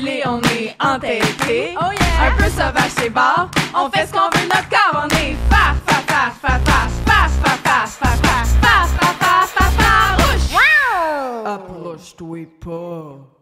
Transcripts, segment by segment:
musclé, on est entêté. Oh yeah. Un peu sauvage, c'est bar. On fait ce qu'on veut, notre corps, on est faf, faf, faf, faf, faf, faf, faf, faf, faf, faf, faf, faf, faf, farouche. Approche-toi pas.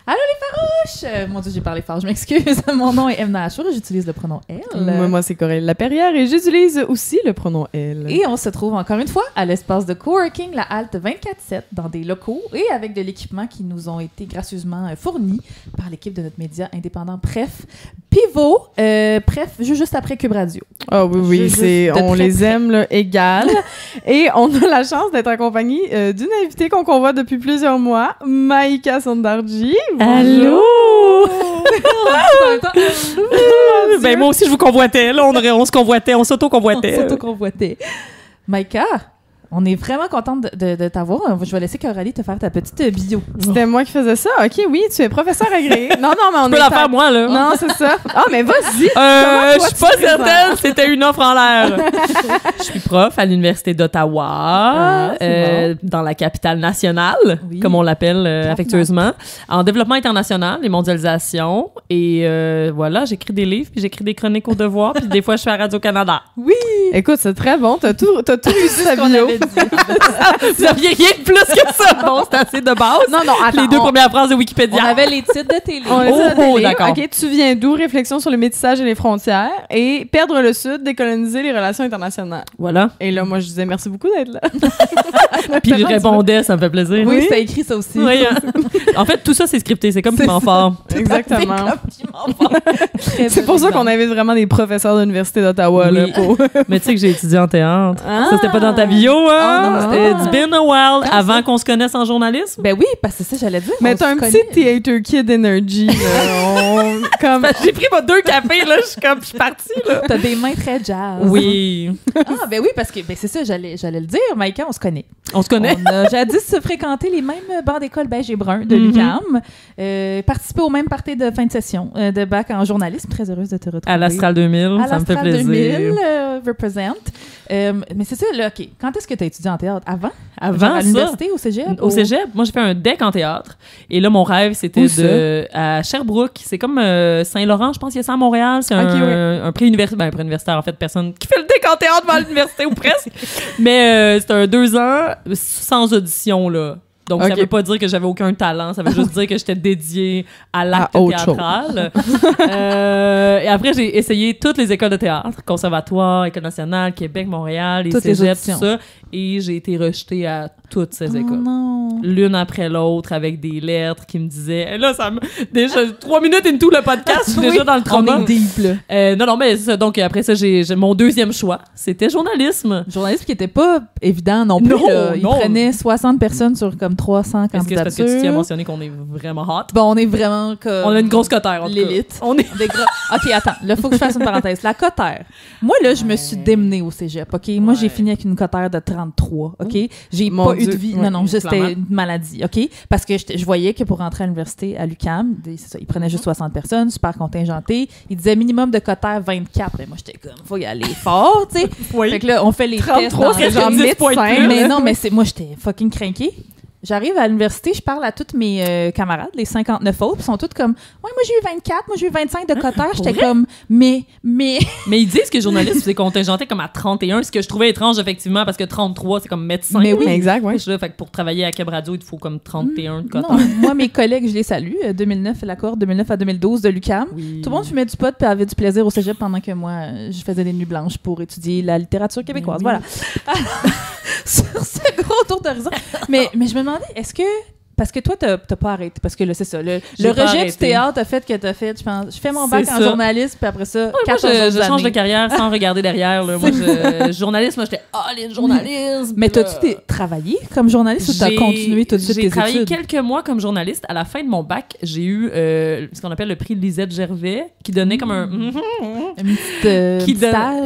Allô les farouches! Mon Dieu, j'ai parlé fort, je m'excuse. Mon nom est Emna Achour et j'utilise le pronom elle. Moi, c'est Coralie Laperrière et j'utilise aussi le pronom elle. Et on se trouve encore une fois à l'espace de coworking La Halte 24/7 dans des locaux et avec de l'équipement qui nous ont été gracieusement fournis par l'équipe de notre média indépendant Pref Pivot. Pref, juste après Cube Radio. Ah oui, on les aime là, égal. Et on a la chance d'être en compagnie d'une invitée qu'on convoite depuis plusieurs mois, Maïka Sondarji. Allô! Ben moi aussi je vous convoitais là, on se convoitait, on s'auto-convoitait. On s'auto-convoitait. Maïka, on est vraiment contente de t'avoir. Je vais laisser Coralie te faire ta petite bio. C'était moi qui faisais ça? OK, oui, tu es professeur agréé. Non, mais on je peux la faire moi, là. Non, c'est ça. Ah, mais vas-y! Je suis pas certaine, c'était une offre en l'air. Je suis prof à l'Université d'Ottawa, dans la capitale nationale, comme on l'appelle affectueusement, en développement international et mondialisation. Et voilà, j'écris des livres, puis j'écris des chroniques au devoir, puis des fois, je fais à Radio-Canada. Oui! Écoute, c'est très bon. T'as tout réussi ta bio. Vous aviez rien de plus que ça. Bon, c'est assez de base. Non, attends. Les deux premières phrases de Wikipédia. On avait les titres de télé. D'accord. OK, tu viens d'où? Réflexion sur le métissage et les frontières et perdre le Sud, décoloniser les relations internationales. Voilà. Et là, moi, je disais merci beaucoup d'être là. Puis je répondais, ça me fait plaisir. Oui, ça écrit ça aussi. Oui, en fait, tout ça, c'est scripté. C'est comme Piment Fort. Exactement. C'est pour ça qu'on invite vraiment des professeurs d'Université d'Ottawa. Oui. Mais tu sais que j'ai étudié en théâtre. Ça, c'était pas dans ta bio, hein? C'était It's been a while avant qu'on se connaisse en journalisme. Ben oui, parce que c'est ça, j'allais dire. Mais t'as un petit theater kid energy. J'ai pris mes 2 cafés, là. Je suis partie, là. T'as des mains très jazz. Oui. Ben oui, parce que c'est ça, j'allais le dire. Maïka, on se connaît. On se connaît. On a jadis fréquenté les mêmes bancs d'école beige et brun de l'UQAM. Participé au même party de fin de session de bac en journalisme. Très heureuse de te retrouver. À l'Astral 2000, ça me fait plaisir. 2000, represent. Mais c'est ça, là, OK. Quand est-ce que tu as étudié en théâtre? Avant à l'université, au cégep? Au cégep, moi, j'ai fait un DEC en théâtre. Et là, mon rêve, c'était à Sherbrooke. C'est comme Saint-Laurent, je pense qu'il y a ça à Montréal. C'est un prix universitaire. Pré-universitaire, en fait, personne qui fait le DEC en théâtre va à l'université ou presque. Mais c'était un 2 ans sans audition, là. Donc, ça veut pas dire que j'avais aucun talent. Ça veut juste dire que j'étais dédiée à l'acte théâtral. Et après, j'ai essayé toutes les écoles de théâtre. Conservatoire, École nationale, Québec, Montréal, les cégeps, tout ça. Et j'ai été rejetée à toutes ces écoles. Non. L'une après l'autre, avec des lettres qui me disaient... Et là, déjà 3 minutes into le podcast, je suis déjà dans le trauma. On est deep, là. Non, mais c'est ça. Donc, après ça, j'ai mon deuxième choix. C'était journalisme. Journalisme qui était pas évident non plus. Il prenait 60 personnes sur comme 300 candidatures. Est-ce que c'est parce que tu tiens à mentionner qu'on est vraiment hot? Bon, on est vraiment comme... On a une grosse cotère, en tout cas. L'élite. On est... OK, attends. Là, faut que je fasse une parenthèse. La cotère. Moi, là, je me suis démenée au cégep, OK? Moi, j'ai fini avec une cotère de 33, OK? J'ai pas eu de vie. Non, c'était une maladie, OK? Parce que je voyais que pour rentrer à l'université à l'UQAM, c'est ça, ils prenaient juste 60 personnes, super contingentés. Ils disaient minimum de cotère 24. Ben, moi, j'étais comme, faut y aller fort, tu sais. Fait que là, on fait les 33, tests. C'est genre médecin. Mais non, mais moi, j'étais fucking craquée. J'arrive à l'université, je parle à toutes mes camarades, les 59 autres, ils sont toutes comme « Ouais, moi j'ai eu 24, moi j'ai eu 25 de cotère. » J'étais comme « Mais... » Mais ils disent que journaliste, c'est contingenté comme à 31, ce que je trouvais étrange, effectivement, parce que 33, c'est comme médecin. Mais oui, exact, ouais. Fait que pour travailler à Cube Radio, il te faut comme 31 de cotère. Non, moi, mes collègues, je les salue. 2009, la cohorte 2009 à 2012 de l'UQAM. Oui. Tout le monde fumait du pot et avait du plaisir au cégep pendant que moi, je faisais des nuits blanches pour étudier la littérature québécoise. Voilà. Sur ce gros tour d'horizon. Mais je me demandais, est-ce que... Parce que toi, t'as pas arrêté. Parce que là, c'est ça. Le rejet du théâtre a fait que t'as fait, je pense, je fais mon bac en journalisme, puis après ça, 14 moi, je années. change de carrière sans regarder derrière. Là. Moi, journalisme, j'étais all-in journalisme. Mais t'as-tu travaillé comme journaliste ou t'as continué tout de suite tes études? J'ai travaillé quelques mois comme journaliste. À la fin de mon bac, j'ai eu ce qu'on appelle le prix Lisette Gervais, qui donnait comme un...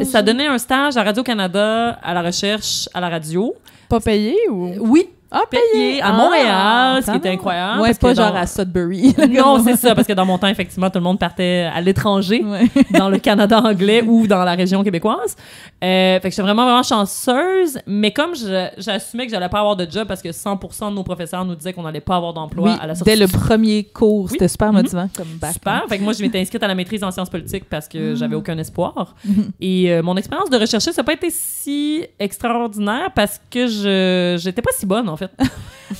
Ça donnait un stage à Radio-Canada, à la recherche, à la radio. Pas payé ou... Oui. payé à Montréal, ce qui était incroyable. Ouais, pas genre à Sudbury. Non, c'est ça, parce que dans mon temps, effectivement, tout le monde partait à l'étranger, dans le Canada anglais ou dans la région québécoise. Fait que j'étais vraiment chanceuse, mais comme j'assumais que j'allais pas avoir de job parce que 100% de nos professeurs nous disaient qu'on n'allait pas avoir d'emploi à la sortie. Dès le premier cours, c'était super motivant comme bac. Super. Fait que moi, je m'étais inscrite à la maîtrise en sciences politiques parce que j'avais aucun espoir. Et mon expérience de recherchiste n'a pas été si extraordinaire parce que j'étais pas si bonne, en fait.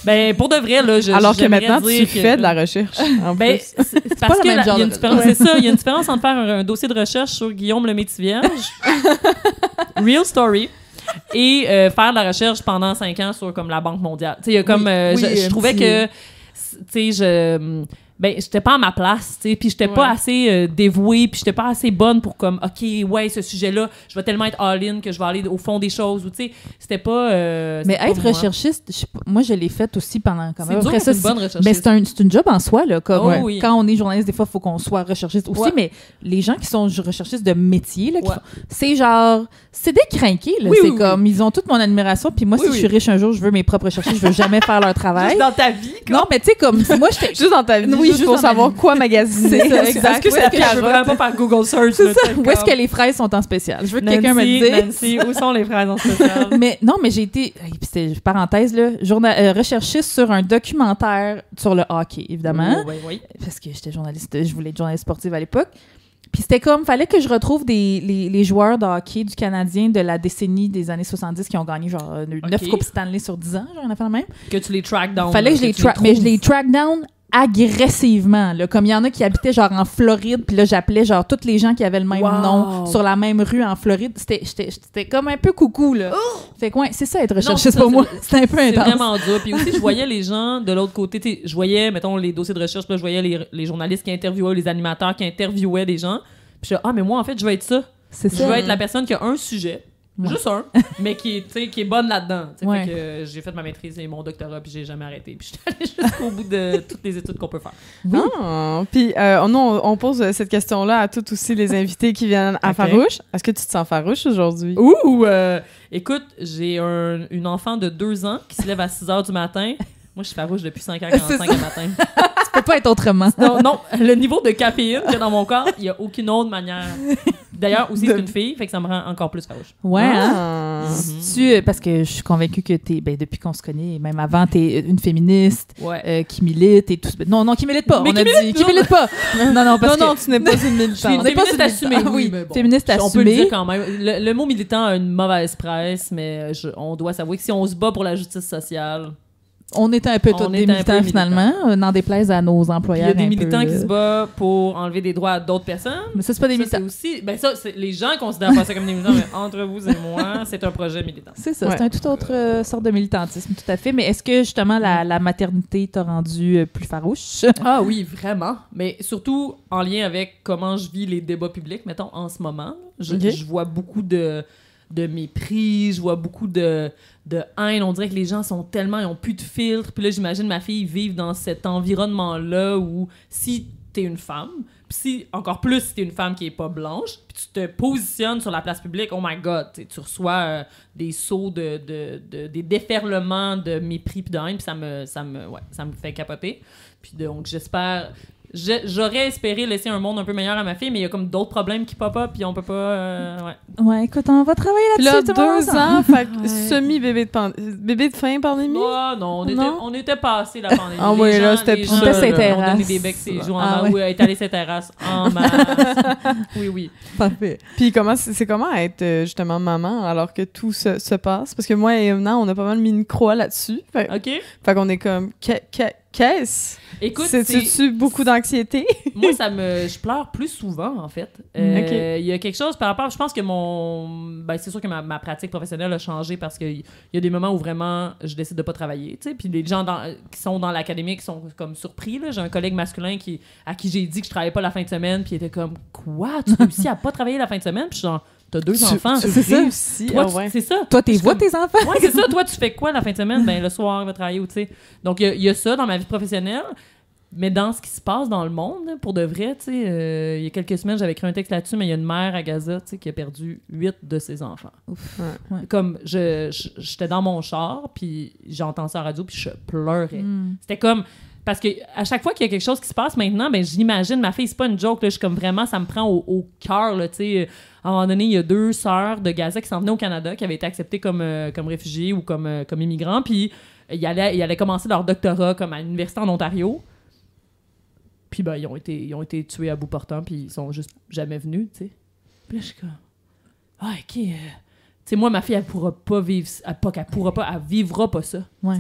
Ben, pour de vrai, là, alors que maintenant, tu fais de la recherche. Ben, c'est parce qu'il y a une différence. C'est ça, il y a une différence entre faire un dossier de recherche sur Guillaume le Métis-Vierge, real story, et faire de la recherche pendant 5 ans sur comme la Banque mondiale. Tu sais, il y a comme, je trouvais que, tu sais, ben j'étais pas à ma place, tu sais, puis j'étais pas assez dévouée, puis j'étais pas assez bonne pour comme OK, ouais, ce sujet-là, je vais tellement être all-in que je vais aller au fond des choses, ou tu sais, c'était pas mais être recherchiste, moi je l'ai fait aussi pendant quand même. C'est dur, c'est une bonne recherchiste. Mais c'est une job en soi là, comme quand on est journaliste, des fois il faut qu'on soit recherchiste aussi, mais les gens qui sont recherchistes de métier là, c'est genre c'est des crinqués là, c'est comme ils ont toute mon admiration, puis moi si je suis riche un jour, je veux mes propres recherchistes, je veux jamais faire leur travail. Juste dans ta vie quoi. Non, mais tu sais comme moi j'étais juste dans ta vie. Oui, juste pour savoir quoi magasiner. C'est ça, exact. Est-ce que je veux vraiment pas faire Google Search? C'est ça. Où est-ce que les fraises sont en spécial? Je veux que quelqu'un me dise. Nancy, où sont les fraises en spécial? Mais j'ai été, c'était parenthèse là, recherchiste sur un documentaire sur le hockey, évidemment. Oui. Parce que j'étais journaliste, je voulais être journaliste sportive à l'époque. Puis c'était comme, fallait que je retrouve les joueurs de hockey du Canadien de la décennie des années 70 qui ont gagné genre 9 Coupes Stanley sur 10 ans, genre, on a fait la même. Que tu les track down. Fallait que je les track, mais je les track down agressivement, là. Comme il y en a qui habitaient genre en Floride, puis là j'appelais genre tous les gens qui avaient le même nom sur la même rue en Floride. C'était comme un peu coucou là. Fait que c'est ça être recherchiste pour moi. C'était un peu intense. C'est vraiment dur. Puis aussi je voyais les gens de l'autre côté, je voyais mettons les dossiers de recherche, là je voyais les journalistes qui interviewaient, les animateurs qui interviewaient des gens. Puis je mais moi en fait je veux être ça. Je veux être la personne qui a un sujet. Juste un, mais qui est bonne là-dedans. Fait que j'ai fait ma maîtrise et mon doctorat, puis j'ai jamais arrêté. Puis je suis allée jusqu'au bout de toutes les études qu'on peut faire. Puis on pose cette question-là à tous aussi les invités qui viennent à Farouche. Est-ce que tu te sens farouche aujourd'hui? Écoute, j'ai une enfant de 2 ans qui se lève à 6 h du matin. Moi, je suis farouche depuis 5h45 le matin. Tu peux pas être autrement. Non, le niveau de caféine qu'il y a dans mon corps, il n'y a aucune autre manière. D'ailleurs, aussi, c'est une fille, fait que ça me rend encore plus farouche. Ouais, parce que je suis convaincue que depuis qu'on se connaît, même avant, t'es une féministe qui milite et tout. Non, qui milite pas. On a dit qui milite pas. Non, tu n'es pas une militante. On n'est pas féministe assumée. Oui, mais bon, féministe assumée. On peut le dire quand même. Le mot militant a une mauvaise presse, mais on doit s'avouer que si on se bat pour la justice sociale... On était un peu tous des militants, finalement, n'en déplaise à nos employeurs. Il y a des militants qui se battent pour enlever des droits à d'autres personnes. Mais ça, c'est pas des militants. Aussi, les gens considèrent pas ça comme des militants, mais entre vous et moi, c'est un projet militant. C'est ça, c'est un tout autre sorte de militantisme, tout à fait. Mais est-ce que, justement, la maternité t'a rendu plus farouche? Ah oui, vraiment. Mais surtout en lien avec comment je vis les débats publics, mettons, en ce moment. Je vois beaucoup de mépris, je vois beaucoup de haine. On dirait que les gens ils ont plus de filtre. Puis là, j'imagine ma fille vivre dans cet environnement-là où si t'es une femme, puis encore plus si t'es une femme qui est pas blanche, puis tu te positionnes sur la place publique, oh my God, tu reçois des sauts des déferlements de mépris puis de haine, puis ça me fait capoter. Puis donc, j'espère... J'aurais espéré laisser un monde un peu meilleur à ma fille, mais il y a comme d'autres problèmes qui pop-up, puis on peut pas... Ouais, écoute, on va travailler là-dessus. Là, 2 ans, fait semi-bébé de fin pandémie? Non, on était passé la pandémie. Ah oui, là, c'était plus... On était sur les on terrasses. donnait des becs ces jours en masse. Oui, étaler ses terrasses en masse. Oui. Parfait. Puis c'est comment être justement maman alors que tout se passe? Parce que moi et Emna, on a pas mal mis une croix là-dessus. Fait qu'on est comme... Qu'est-ce? Écoute, c'est-tu beaucoup d'anxiété? Moi, je pleure plus souvent, en fait. Il y a quelque chose par rapport... Je pense que c'est sûr que ma pratique professionnelle a changé parce qu'il y a des moments où vraiment je décide de pas travailler, tu sais. Puis les gens qui sont dans l'académie qui sont comme surpris, là. J'ai un collègue masculin à qui j'ai dit que je travaillais pas la fin de semaine, puis il était comme « Quoi? Tu réussis à pas travailler la fin de semaine? » Puis je suis genre... T'as 2 enfants. C'est ça. Toi, c'est ça. Toi, t'es vois tes enfants. Oui, c'est ça. Toi, tu fais quoi la fin de semaine? Ben, le soir, il va travailler ou tu sais. Donc, il y a ça dans ma vie professionnelle. Mais dans ce qui se passe dans le monde, là, pour de vrai, tu sais, il y a quelques semaines, j'avais écrit un texte là-dessus, mais il y a une mère à Gaza, tu sais, qui a perdu 8 de ses enfants. Ouf. Ouais. Comme, j'étais dans mon char, puis j'entends ça à la radio, puis je pleurais. C'était comme... Parce que à chaque fois qu'il y a quelque chose qui se passe maintenant, ben j'imagine, ma fille, c'est pas une joke, là, je suis comme vraiment, ça me prend au cœur, là, tu sais. À un moment donné, il y a 2 sœurs de Gaza qui s'en venaient au Canada, qui avaient été acceptées comme réfugiés ou comme immigrants, puis ils allaient commencer leur doctorat comme à l'université en Ontario. Puis ben, ils ont été tués à bout portant, puis ils sont juste jamais venus, tu sais. Puis là, je suis comme... Ah, OK. Tu sais, moi, ma fille, elle pourra pas vivre... Elle vivra pas ça. Ouais.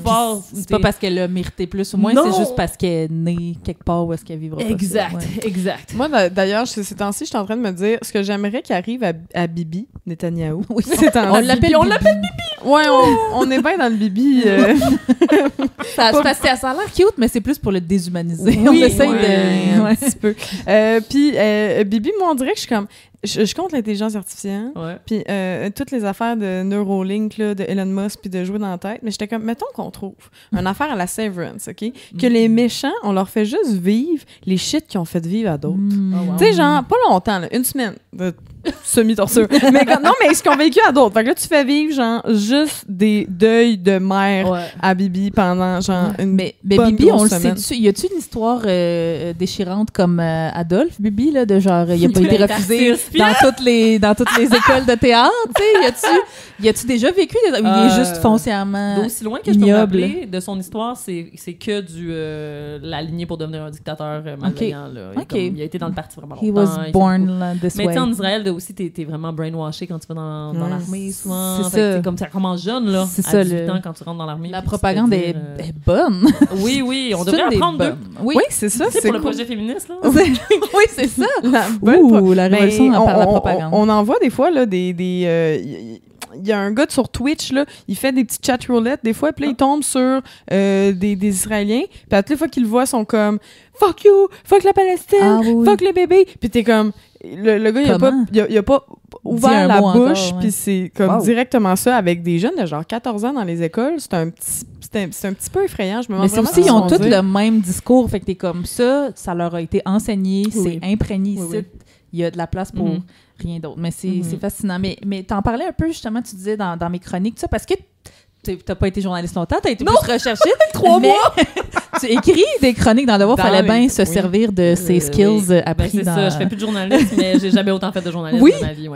Fort, c'est pas parce qu'elle a mérité plus ou moins, c'est juste parce qu'elle est née quelque part où est-ce qu'elle vivra pas. Exact. Moi, d'ailleurs, ces temps-ci, je suis en train de me dire ce que j'aimerais qu'il arrive à Bibi Netanyahou. Oui, on l'appelle Bibi. Ouais, on est bien dans le Bibi. Ça a l'air cute, mais c'est plus pour le déshumaniser. Oui, on essaye un petit peu. Puis Bibi, moi, on dirait que je suis comme... Je compte l'intelligence artificielle, puis toutes les affaires de Neuralink, là, de Elon Musk, puis de jouer dans la tête. Mais j'étais comme, mettons qu'on trouve une affaire à la Severance, OK? Que les méchants, on leur fait juste vivre les shit qu'ils ont fait vivre à d'autres. Tu sais, genre, pas longtemps, là, une semaine de semi-torture. mais ce qu'ils ont vécu à d'autres. Fait que là, tu fais vivre, genre, juste des deuils de mère à Bibi pendant, genre, une mais bonne Bibi, on le semaine. sait-tu? Y a-tu une histoire déchirante comme Adolphe, Bibi, là, de genre, il a pas été refusé dans toutes les écoles de théâtre, tu sais? Y a-tu déjà vécu il est juste foncièrement d'aussi loin que je peux me rappeler de son histoire, c'est que la lignée pour devenir un dictateur malveillant. Là. Il a été dans le parti vraiment longtemps. He was born this way. Mais en Israël, aussi, t'es vraiment brainwashé quand tu vas dans l'armée, souvent. C'est ça. Comme ça commence jeune, là, à 18 ans, quand tu rentres dans l'armée. La propagande est bonne. Oui, on devrait apprendre d'eux. Oui, c'est ça. C'est pour le projet féministe, là. Oui, c'est ça. La révolution par la propagande. On en voit des fois, là, il y a un gars sur Twitch, là, il fait des petits chat roulettes des fois, puis là, il tombe sur des Israéliens, puis à toutes les fois qu'ils le voient, ils sont comme « Fuck you! Fuck la Palestine! Fuck le bébé! » Puis t'es comme... Le gars, il a pas ouvert la bouche, puis c'est comme directement ça, avec des jeunes de genre 14 ans dans les écoles. C'est un petit peu effrayant. Je me demande vraiment. Mais c'est aussi, ils ont tous le même discours, fait que t'es comme ça leur a été enseigné, c'est imprégné ici. Il y a de la place pour rien d'autre. Mais c'est fascinant. Mais t'en parlais un peu, justement, tu disais dans mes chroniques, ça, parce que t'as pas été journaliste longtemps, t'as été plus recherchée. 3 mois! Tu écris des chroniques dans Devoir, fallait bien se servir de ces skills appris c'est ça, je fais plus de journalisme, mais j'ai jamais autant fait de journalisme dans ma vie.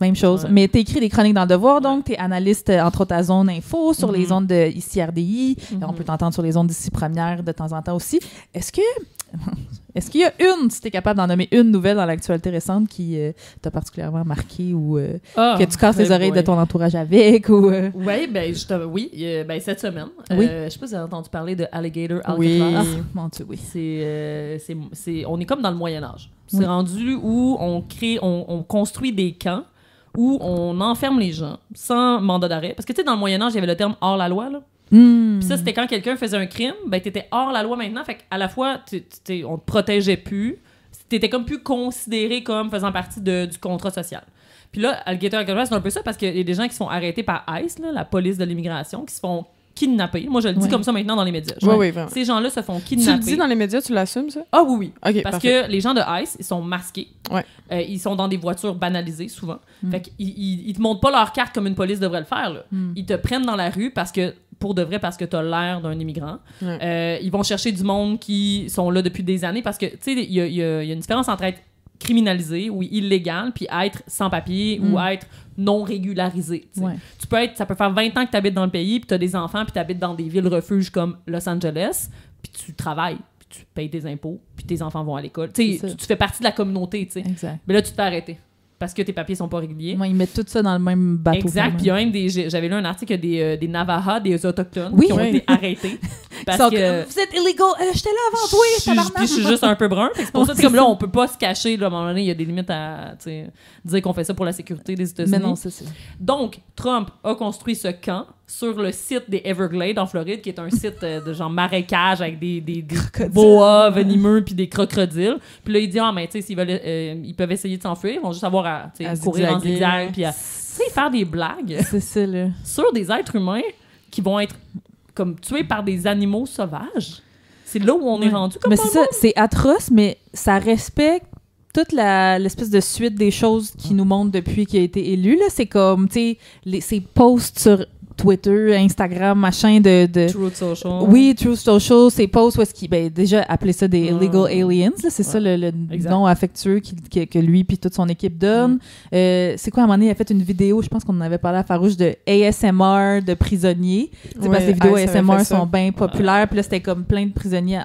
Même chose. Mais t'as écrit des chroniques dans le Devoir, donc t'es analyste, entre autres, à Zone Info, sur les ondes de ici RDI. On peut t'entendre sur les ondes d'ici Première de temps en temps aussi. Est-ce qu'il y a si t'es capable d'en nommer une nouvelle dans l'actualité récente qui t'a particulièrement marqué ou que tu casses les oreilles de ton entourage avec? Oui, cette semaine. Je sais pas si vous avez entendu parler de Alligator Alcatraz. Mon Dieu, oui. On est comme dans le Moyen-Âge. C'est rendu où on construit des camps où on enferme les gens sans mandat d'arrêt. Parce que tu sais, dans le Moyen-Âge, il y avait le terme hors la loi, là. Puis ça, c'était quand quelqu'un faisait un crime, ben t'étais hors la loi maintenant, fait qu'à la fois, on te protégeait plus, t'étais comme plus considéré comme faisant partie du contrat social. Puis là, Alligator Alcatraz, c'est un peu ça, parce qu'il y a des gens qui se font arrêter par ICE, là, la police de l'immigration, qui se font kidnapper. Moi, je le dis comme ça maintenant dans les médias. Oui, vraiment. Ces gens-là se font kidnapper. Tu le dis dans les médias, tu l'assumes, ça? Ah oui. Okay, parce parfait. que les gens de ICE, ils sont masqués. Ouais. Ils sont dans des voitures banalisées, souvent. Fait qu'ils te montrent pas leur carte comme une police devrait le faire, là. Ils te prennent dans la rue parce que t'as l'air d'un immigrant. Ils vont chercher du monde qui sont là depuis des années parce que, tu sais, il y a une différence entre être criminalisé ou illégal puis être sans papier ou être non régularisé. Ça peut faire 20 ans que tu habites dans le pays puis tu as des enfants puis tu habites dans des villes refuges comme Los Angeles puis tu travailles puis tu payes tes impôts puis tes enfants vont à l'école. Tu fais partie de la communauté. Mais là, tu te fais arrêter. Parce que tes papiers sont pas réguliers. Ils mettent tout ça dans le même bateau. Exact. Puis il y a même j'avais lu un article, il y a des Navajas, des Autochtones qui ont été arrêtés. Parce que vous êtes illegal. J'étais là avant toi. Puis je suis juste un peu brun. C'est pour ça que comme là, on peut pas se cacher. Là, à un moment donné, il y a des limites à dire qu'on fait ça pour la sécurité des États-Unis. Mais non, c'est ça. Donc, Trump a construit ce camp sur le site des Everglades en Floride, qui est un site de genre marécage avec des boas venimeux puis des crocodiles. Puis là, il dit mais tu sais, s'ils veulent, ils peuvent essayer de s'enfuir, ils vont juste avoir à courir en zigzag puis à faire des blagues sur des êtres humains qui vont être comme tués par des animaux sauvages. C'est là où on est rendu comme mais c'est ça, c'est atroce, mais ça respecte toute l'espèce de suite des choses qui nous montrent depuis qu'il a été élu. Là. C'est comme, tu sais, ces posts sur Twitter, Instagram, machin de... Truth Social. Oui, Truth Social, ces posts où est-ce qu'il... Ben, déjà, appeler ça des illegal aliens, là, c'est ça le nom affectueux que lui puis toute son équipe donne. C'est quoi, à un moment donné, il a fait une vidéo, je pense qu'on en avait parlé à Farouche, de ASMR de prisonniers. Parce que les vidéos ASMR sont bien populaires. Puis là, c'était comme plein de prisonniers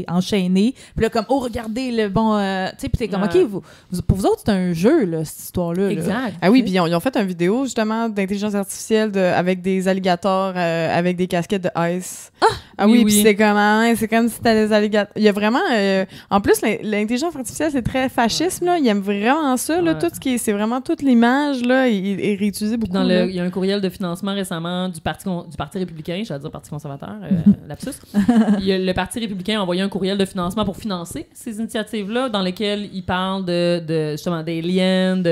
enchaînés. Puis là, comme, oh, regardez le bon... tu sais, puis t'es comme, OK, pour vous autres, c'est un jeu, là, cette histoire-là. Exact. Là. Ah oui, puis ils ont fait une vidéo, justement, d'intelligence artificielle avec des alligators avec des casquettes de ice. Ah oui, puis c'est comme si t'as des alligators. Il y a vraiment... en plus, l'intelligence artificielle, c'est très fascisme, là. Ils aiment vraiment ça, là. Tout ce qui est... C'est vraiment toute l'image, là, est réutilisée beaucoup. Il y a un courriel de financement récemment du Parti républicain, j'allais dire Parti conservateur, lapsus. Le Parti républicain a envoyé un courriel de financement pour financer ces initiatives-là, dans lesquelles il parle de justement des liens,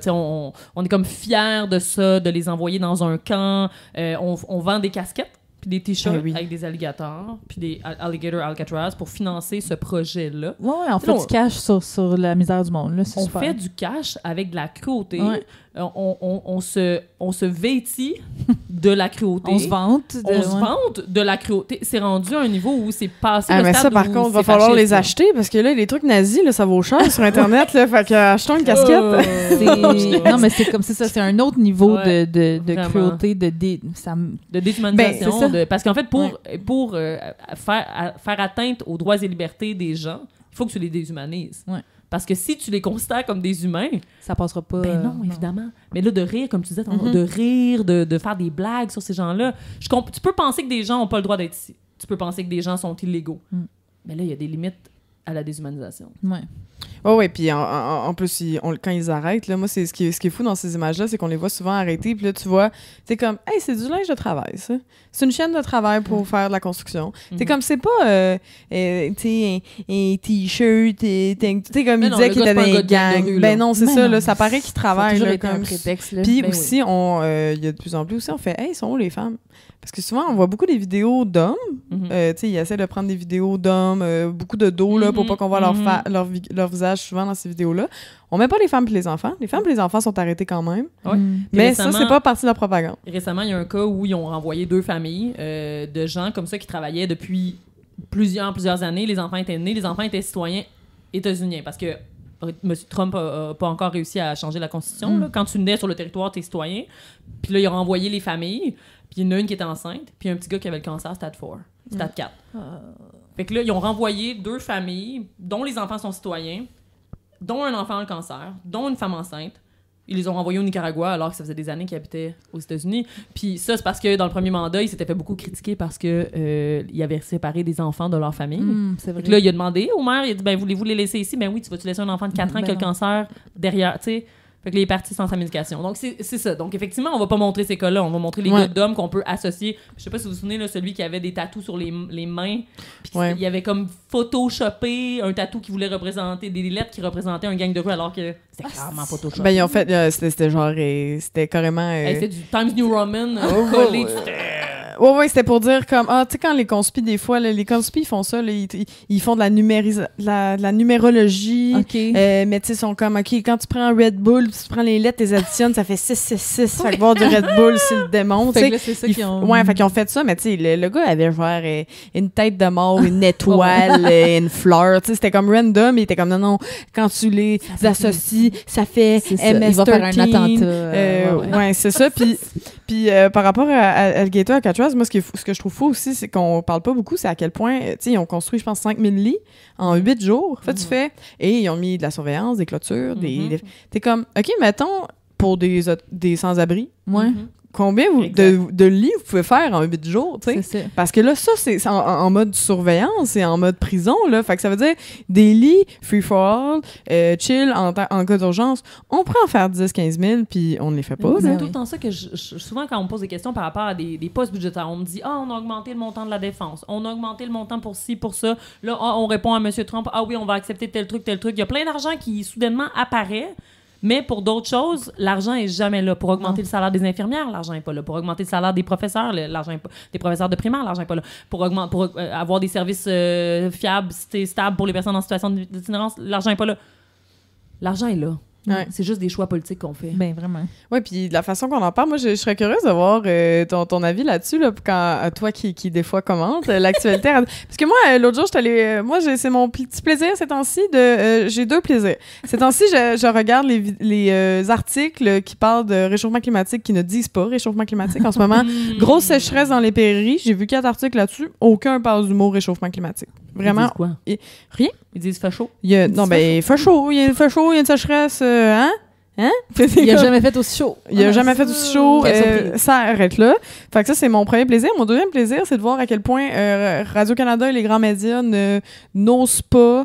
on est comme fiers de ça, de les envoyer dans un camp. On vend des casquettes puis des t-shirts avec des alligators puis des alligator Alcatraz pour financer ce projet-là. Ouais, on fait du cash sur la misère du monde. Là, on fait du cash avec de la cruauté. Ouais. On se vêtit de la cruauté. On se vante de la cruauté. C'est rendu à un niveau où c'est passé le stade ça, par contre, il va falloir les acheter parce que là, les trucs nazis, là, ça vaut cher sur Internet. Là, fait que achetons une casquette. Non, mais c'est comme ça. C'est un autre niveau de cruauté, de déshumanisation. Parce qu'en fait, pour faire atteinte aux droits et libertés des gens, il faut que tu les déshumanises. Ouais. Parce que si tu les considères comme des humains... Ça passera pas... Ben non, évidemment. Mais là, de rire, comme tu disais, de rire, de faire des blagues sur ces gens-là... Tu peux penser que des gens n'ont pas le droit d'être ici. Tu peux penser que des gens sont illégaux. Mais là, il y a des limites à la déshumanisation. Ouais. Oui, puis en plus, quand ils arrêtent, là, moi, ce qui est fou dans ces images-là, c'est qu'on les voit souvent arrêter, puis là, tu vois, c'est comme, hey, c'est du linge de travail, ça. C'est une chaîne de travail pour faire de la construction. C'est comme, c'est pas, tu sais, un t-shirt, tu sais, comme il disait qu'il était dans les gangs. Ben non, c'est ça, là, ça paraît qu'ils travaillent. Ça a toujours été un prétexte, là. Puis aussi, il y a de plus en plus aussi, on fait, hey, sont où les femmes? Parce que souvent, on voit beaucoup des vidéos d'hommes. Tu sais, ils essaient de prendre des vidéos d'hommes, beaucoup de dos, là, pour pas qu'on voit leur visage souvent dans ces vidéos-là. On met pas les femmes et les enfants. Les femmes et les enfants sont arrêtés quand même. Mais ça, c'est pas partie de la propagande. Récemment, il y a un cas où ils ont renvoyé 2 familles de gens comme ça qui travaillaient depuis plusieurs années. Les enfants étaient nés. Les enfants étaient citoyens états-uniens. Parce que M. Trump n'a pas encore réussi à changer la Constitution. Là. Quand tu nais sur le territoire, tu es citoyen. Puis là, ils ont renvoyé les familles. Puis il y en a une qui était enceinte. Puis un petit gars qui avait le cancer stade 4. Fait que là, ils ont renvoyé 2 familles dont les enfants sont citoyens, dont un enfant a le cancer, dont une femme enceinte. Ils les ont renvoyés au Nicaragua alors que ça faisait des années qu'ils habitaient aux États-Unis. Puis ça, c'est parce que dans le premier mandat, il s'était fait beaucoup critiquer parce que il avait séparé des enfants de leur famille. C'est vrai. Donc là, il a demandé au maire, il a dit, ben voulez-vous les laisser ici? Ben oui, tu vas-tu laisser un enfant de 4 ans qui a le cancer derrière, tu sais? Fait que les partis sans sa médication. Donc, c'est ça. Donc, effectivement, on va pas montrer ces cas-là. On va montrer les cas d'hommes qu'on peut associer. Je sais pas si vous vous souvenez, là, celui qui avait des tatous sur les mains. Puis il avait comme photoshopé un tatou qui voulait représenter des lettres qui représentaient un gang de rue alors que c'était clairement photoshopé. Ben, ils ont fait... c'était genre... c'était carrément... c'était du Times New Roman collé. Ouais, c'était pour dire comme, tu sais, quand les conspis, des fois, là, les conspis, ils font ça, là, ils font de la numérologie. Mais tu sais, ils sont comme, OK, quand tu prends un Red Bull, tu prends les lettres, tu les additionnes, ça fait 666. Fait que boire du Red Bull, c'est le démon. Fait que là, c'est ça qu'ils ont... Ouais, fait qu'ils ont fait ça, mais tu sais, le gars avait genre une tête de mort, une étoile, une fleur. Tu sais, c'était comme random. Il était comme, non, quand tu les associes, ça fait MS-13. Il va faire un attentat. Ouais, c'est ça. Puis par rapport à Alligator Alcatraz, moi, ce que je trouve fou aussi, c'est qu'on parle pas beaucoup, c'est à quel point, tu sais, ils ont construit, je pense, 5000 lits en 8 jours. En fait, tu fais... Et ils ont mis de la surveillance, des clôtures, t'es comme, OK, mettons, pour des sans-abri, combien de lits vous pouvez faire en 8 jours, tu sais? Parce que là, ça, c'est en mode surveillance et en mode prison, là. Fait que ça veut dire des lits free for all, chill, en cas d'urgence. On pourrait en faire 10-15 000, puis on ne les fait pas. C'est tout le temps ça que souvent, quand on me pose des questions par rapport à des postes budgétaires, on me dit « Ah, on a augmenté le montant de la défense. On a augmenté le montant pour ci, pour ça. » Là, on répond à M. Trump « Ah oui, on va accepter tel truc. » Il y a plein d'argent qui, soudainement, apparaît. Mais pour d'autres choses, l'argent est jamais là. Pour augmenter le salaire des infirmières, l'argent est pas là. Pour augmenter le salaire des professeurs, l'argent est pas des professeurs de primaire, l'argent est pas là. Pour avoir des services fiables, stables pour les personnes en situation d'itinérance, l'argent est pas là. L'argent est là. Ouais. C'est juste des choix politiques qu'on fait. Ben vraiment. Oui, puis de la façon qu'on en parle, moi, je serais curieuse de voir ton avis là-dessus, là, quand toi qui des fois commente l'actualité. Parce que moi, l'autre jour, c'est mon petit plaisir ces temps-ci j'ai 2 plaisirs. Ces temps-ci, je regarde les articles qui parlent de réchauffement climatique qui ne disent pas réchauffement climatique. En ce moment, grosse sécheresse dans les prairies. J'ai vu 4 articles là-dessus. Aucun parle du mot réchauffement climatique. Vraiment. Ils disent quoi? Rien. Ils disent fait chaud. Il fait chaud. Il y a une sécheresse. Hein? Il a jamais fait aussi chaud. Il a jamais fait aussi chaud. Ça arrête là. Fait que ça, c'est mon premier plaisir. Mon deuxième plaisir, c'est de voir à quel point Radio-Canada et les grands médias n'osent pas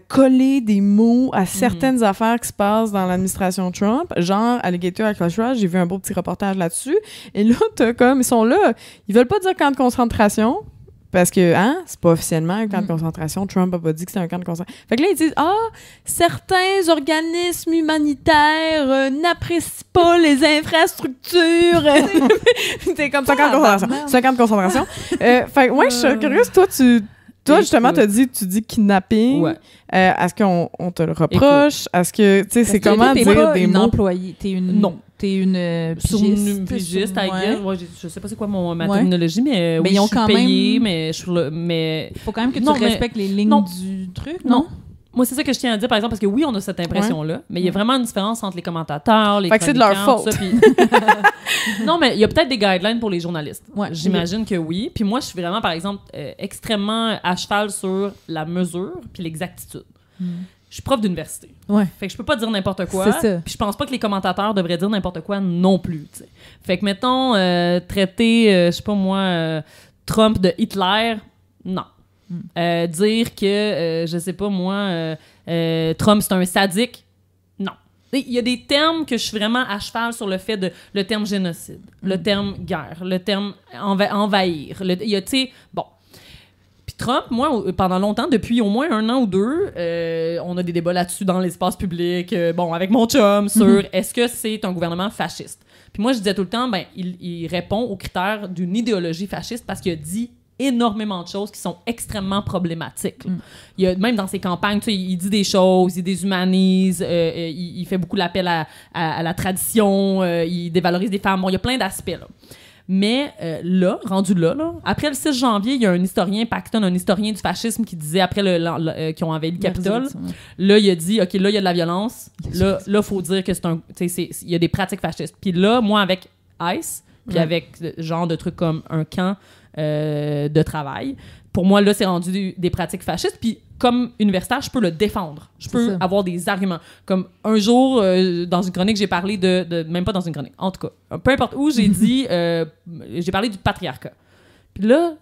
coller des mots à certaines affaires qui se passent dans l'administration Trump, genre Alligator Across. J'ai vu un beau petit reportage là-dessus. Et là, ils sont là. Ils veulent pas dire camp de concentration. Parce que, c'est pas officiellement un camp de concentration. Trump a pas dit que c'est un camp de concentration. Fait que là, ils disent, certains organismes humanitaires n'apprécient pas les infrastructures. C'est comme ça, camp de concentration. C'est un camp de concentration. Fait que, moi, je suis curieuse. Toi, justement, tu dis kidnapping. Ouais. Est-ce qu'on te le reproche? Est-ce que, tu sais, c'est comment dire des mots? Employée. Non. T'es une pigiste, je sais pas c'est quoi ma terminologie, mais oui, ils ont je suis quand payée, même... mais faut quand même que tu respectes les lignes du truc, non? Moi, c'est ça que je tiens à dire, par exemple, parce que oui, on a cette impression-là, mais il y a vraiment une différence entre les commentateurs, les chroniqueurs... Fait que c'est de leur faute. Ça, puis... Non, mais il y a peut-être des guidelines pour les journalistes. Ouais, j'imagine que oui. Puis moi, je suis vraiment, par exemple, extrêmement à cheval sur la mesure puis l'exactitude. Je suis prof d'université. Ouais. Fait que je peux pas dire n'importe quoi. C'est ça. Puis je pense pas que les commentateurs devraient dire n'importe quoi non plus. T'sais. Fait que, mettons, traiter, je sais pas moi, Trump de Hitler, non. Dire que, je sais pas moi, Trump c'est un sadique, non. Il y a des termes que je suis vraiment à cheval sur le fait de le terme génocide, le terme guerre, le terme envahir. Il y a, tu sais, bon. Puis Trump, moi, pendant longtemps, depuis au moins 1 an ou 2, on a des débats là-dessus dans l'espace public, avec mon chum, sur est-ce que c'est un gouvernement fasciste. Puis moi, je disais tout le temps, il répond aux critères d'une idéologie fasciste parce qu'il a dit énormément de choses qui sont extrêmement problématiques. Il y a, même dans ses campagnes, tu sais, il dit des choses, il déshumanise, il fait beaucoup l'appel à la tradition, il dévalorise des femmes. Bon, il y a plein d'aspects, là. Mais là, rendu là, après le 6 janvier, il y a un historien, Paxton, un historien du fascisme qui disait, après qu'ils ont envahi le Capitole, là, il a dit, OK, là, il y a de la violence. Là, il faut dire que il y a des pratiques fascistes. Puis là, moi, avec ICE, puis avec genre de trucs comme un camp de travail, pour moi, là, c'est rendu des pratiques fascistes. Puis comme universitaire, je peux le défendre. Je peux avoir des arguments. Comme un jour, dans une chronique, j'ai parlé de... Même pas dans une chronique, en tout cas. Peu importe où, j'ai dit... j'ai parlé du patriarcat. Puis là,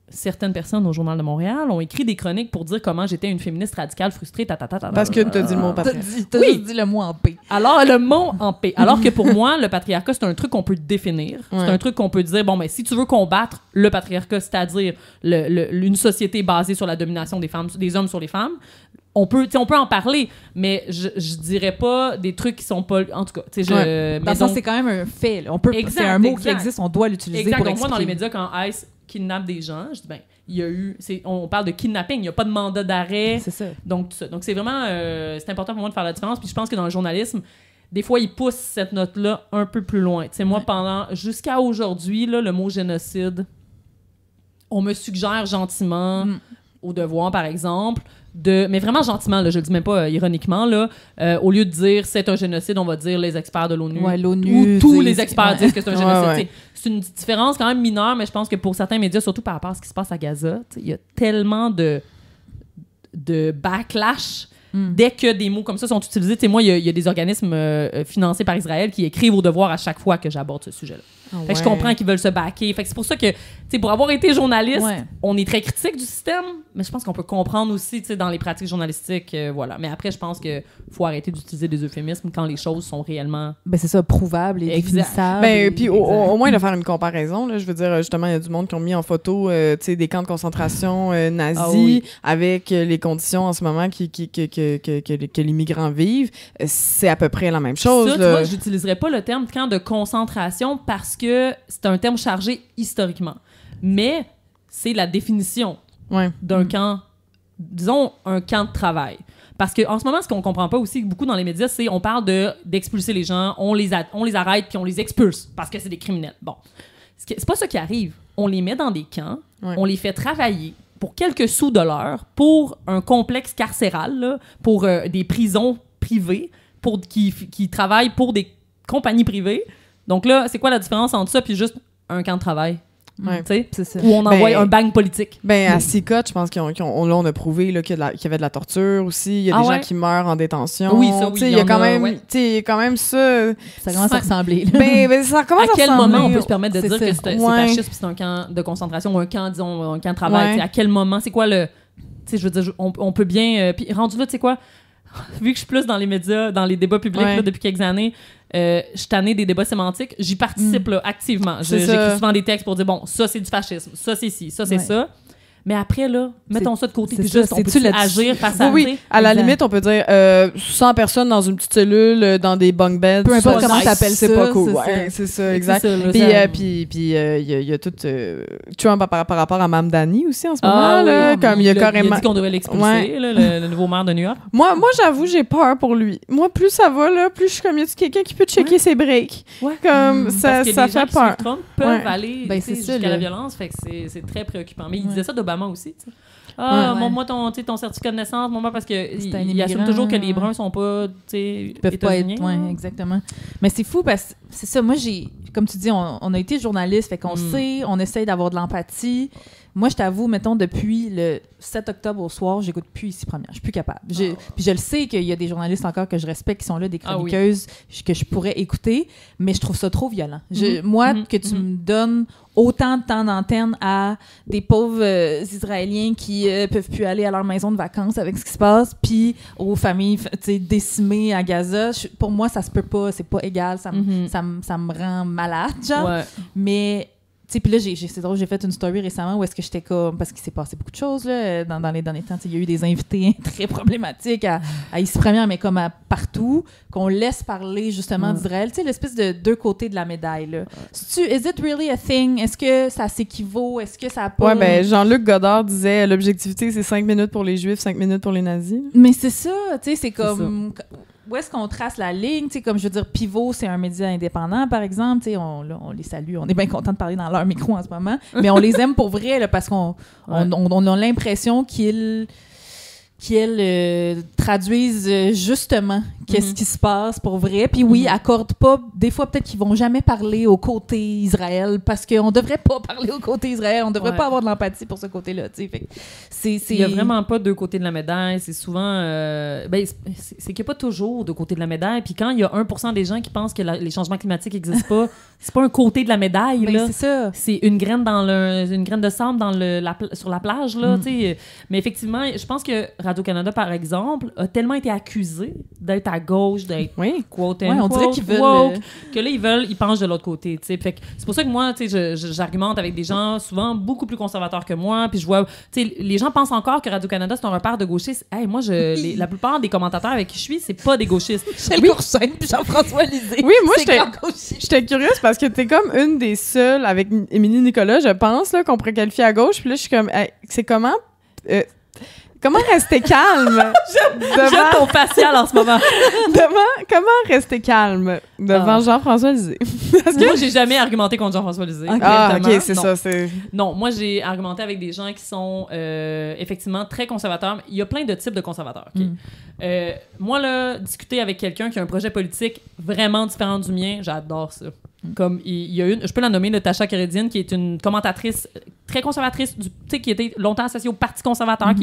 certaines personnes au Journal de Montréal ont écrit des chroniques pour dire comment j'étais une féministe radicale frustrée, Parce que t'as dit le mot patriarcat. T'as dit le mot en P. Alors, le mot en P. Alors que pour moi, le patriarcat, c'est un truc qu'on peut définir. Ouais. C'est un truc qu'on peut dire, si tu veux combattre le patriarcat, c'est-à-dire une société basée sur la domination des hommes sur les femmes, on peut en parler, mais je dirais pas des trucs qui sont pas... En tout cas, tu sais, mais donc, c'est quand même un fait. Là. C'est un mot qui existe, on doit l'utiliser pour expliquer. Moi, dans les médias, quand ICE kidnappe des gens, je dis, il y a eu... on parle de kidnapping, il n'y a pas de mandat d'arrêt. C'est ça. Donc c'est vraiment... c'est important pour moi de faire la différence. Puis je pense que dans le journalisme, des fois, ils poussent cette note-là un peu plus loin. Tu sais, moi, jusqu'à aujourd'hui, là, le mot génocide, on me suggère gentiment, au Devoir, par exemple, mais vraiment gentiment, là, je le dis même pas ironiquement, là, au lieu de dire c'est un génocide, on va dire les experts de l'ONU. Ouais, l'ONU. Ou tous les experts disent que c'est un génocide. Ouais. C'est une différence quand même mineure, mais je pense que pour certains médias, surtout par rapport à ce qui se passe à Gaza, il y a tellement de backlash. Dès que des mots comme ça sont utilisés, moi, il y a des organismes financés par Israël qui écrivent au Devoir à chaque fois que j'aborde ce sujet-là. Fait que je comprends qu'ils veulent se backer. Fait que c'est pour ça que, pour avoir été journaliste, on est très critique du système, mais je pense qu'on peut comprendre aussi, dans les pratiques journalistiques, voilà. Mais après, je pense qu'il faut arrêter d'utiliser des euphémismes quand les choses sont réellement... c'est ça, prouvables et définissables. Puis au moins, de faire une comparaison, là, je veux dire, justement, il y a du monde qui ont mis en photo, des camps de concentration nazis avec les conditions en ce moment qui que les migrants vivent, c'est à peu près la même chose. Ça, tu vois, j'utiliserais pas le terme camp de concentration parce que c'est un terme chargé historiquement. Mais c'est la définition d'un camp, disons, un camp de travail. Parce qu'en ce moment, ce qu'on comprend pas aussi beaucoup dans les médias, c'est on parle d'expulser les gens, on les arrête puis on les expulse parce que c'est des criminels. Bon, c'est pas ça qui arrive. On les met dans des camps, on les fait travailler pour quelques sous de l'heure pour un complexe carcéral, là, pour des prisons privées qui travaillent pour des compagnies privées. Donc là, c'est quoi la différence entre ça puis juste un camp de travail? C'est ça. Où on envoie un bang politique. À Sicot, je pense on a prouvé là, qu'il y avait de la torture aussi. Il y a des gens qui meurent en détention. Oui, ça, oui. Il y a quand même ça. Ça commence à ressembler. Ça commence à quel moment on peut se permettre de dire que c'est fasciste puis c'est un camp de concentration ou un camp, disons, un camp de travail? À quel moment? C'est quoi le... Je veux dire, on peut bien... Puis rendu là, tu sais quoi? Vu que je suis plus dans les médias, dans les débats publics là, depuis quelques années, je suis tannée des débats sémantiques, j'y participe là, activement. J'écris souvent des textes pour dire, bon, ça c'est du fascisme, ça c'est ci, ça c'est ça. Mais après, là, mettons ça de côté, puis juste, on peut agir face à... Oui, à la limite, on peut dire 100 personnes dans une petite cellule, dans des bunk beds. Peu importe comment t'appelles ça. C'est pas cool. C'est ça, exact. Puis il y a tout... Trump par rapport à Mme Dani aussi, en ce moment, là. Comme il y a carrément... Il a dit qu'on devrait l'expulser, le nouveau maire de New York. Moi, j'avoue, j'ai peur pour lui. Moi, plus ça va, là, plus je suis comme, y a quelqu'un qui peut checker ses breaks. Comme, ça fait peur. Trump peuvent aller jusqu'à la violence, fait que c'est très préoccupant. Mais il disait ça d'Obama aussi, tu sais. Montre-moi ton certificat de naissance, montre-moi parce qu'il assume toujours que les Bruns sont pas, tu sais, états-uniens. Exactement. Mais c'est fou parce que c'est ça, moi comme tu dis, on a été journaliste, fait qu'on sait, on essaye d'avoir de l'empathie. Moi, je t'avoue, mettons, depuis le 7 octobre au soir, j'écoute plus Ici Première. Je suis plus capable. Puis je le sais qu'il y a des journalistes encore que je respecte qui sont là, des chroniqueuses que je pourrais écouter, mais je trouve ça trop violent. Moi, que tu me donnes autant de temps d'antenne à des pauvres Israéliens qui peuvent plus aller à leur maison de vacances avec ce qui se passe, puis aux familles décimées à Gaza, pour moi, ça se peut pas. C'est pas égal. Ça me rend malade, genre. Mais... Puis là, c'est drôle, j'ai fait une story récemment où est-ce que j'étais comme... Parce qu'il s'est passé beaucoup de choses là, dans les derniers temps. Il y a eu des invités très problématiques à Ici Première, mais comme partout, qu'on laisse parler justement d'Israël. Tu sais, l'espèce de deux côtés de la médaille. Là. Is it really a thing? Est-ce que ça s'équivaut? Est-ce que ça a pas... Jean-Luc Godard disait l'objectivité, c'est 5 minutes pour les Juifs, 5 minutes pour les nazis. Mais c'est ça, tu sais, c'est comme... Où est-ce qu'on trace la ligne? T'sais, comme je veux dire, Pivot, c'est un média indépendant, par exemple. On les salue. On est bien content de parler dans leur micro en ce moment. Mais on les aime pour vrai là, parce qu'on on a l'impression qu'ils traduisent justement qu'est-ce qui se passe pour vrai. Puis oui, accordent pas... Des fois, peut-être qu'ils vont jamais parler au côté Israël parce qu'on devrait pas parler au côté Israël. On devrait pas avoir de l'empathie pour ce côté-là. Fait que il y a vraiment pas deux côtés de la médaille. C'est souvent... c'est qu'il n'y a pas toujours deux côtés de la médaille. Puis quand il y a 1% des gens qui pensent que les changements climatiques n'existent pas, c'est pas un côté de la médaille. Là. C'est ça. C'est une graine une graine de sable sur la plage. Là, mais effectivement, je pense que Radio-Canada, par exemple, a tellement été accusé d'être à gauche, d'être quote and on dirait qu'ils veulent woke, que là, ils penchent de l'autre côté. Fait que c'est pour ça que moi, j'argumente avec des gens souvent beaucoup plus conservateurs que moi, puis je vois, les gens pensent encore que Radio-Canada, c'est un repère de gauchistes. Hey, moi, la plupart des commentateurs avec qui je suis, c'est pas des gauchistes. Michel Courcelles puis Jean-François Lisée. Oui, moi, j'étais curieuse parce que t'es comme une des seules, avec Émilie Nicolas, je pense, là, qu'on pourrait qualifier à gauche, puis là, je suis comme, c'est comment... Comment rester calme? J'aime ton facial en ce moment. Comment rester calme devant Jean-François Lisée? Moi, j'ai jamais argumenté contre Jean-François Lisée. OK, c'est ça. Non, moi, j'ai argumenté avec des gens qui sont effectivement très conservateurs. Il y a plein de types de conservateurs. Okay? Moi, là, discuter avec quelqu'un qui a un projet politique vraiment différent du mien, j'adore ça. Comme il y a je peux la nommer, Natacha Kérédine, qui est une commentatrice très conservatrice, qui était longtemps associée au Parti conservateur,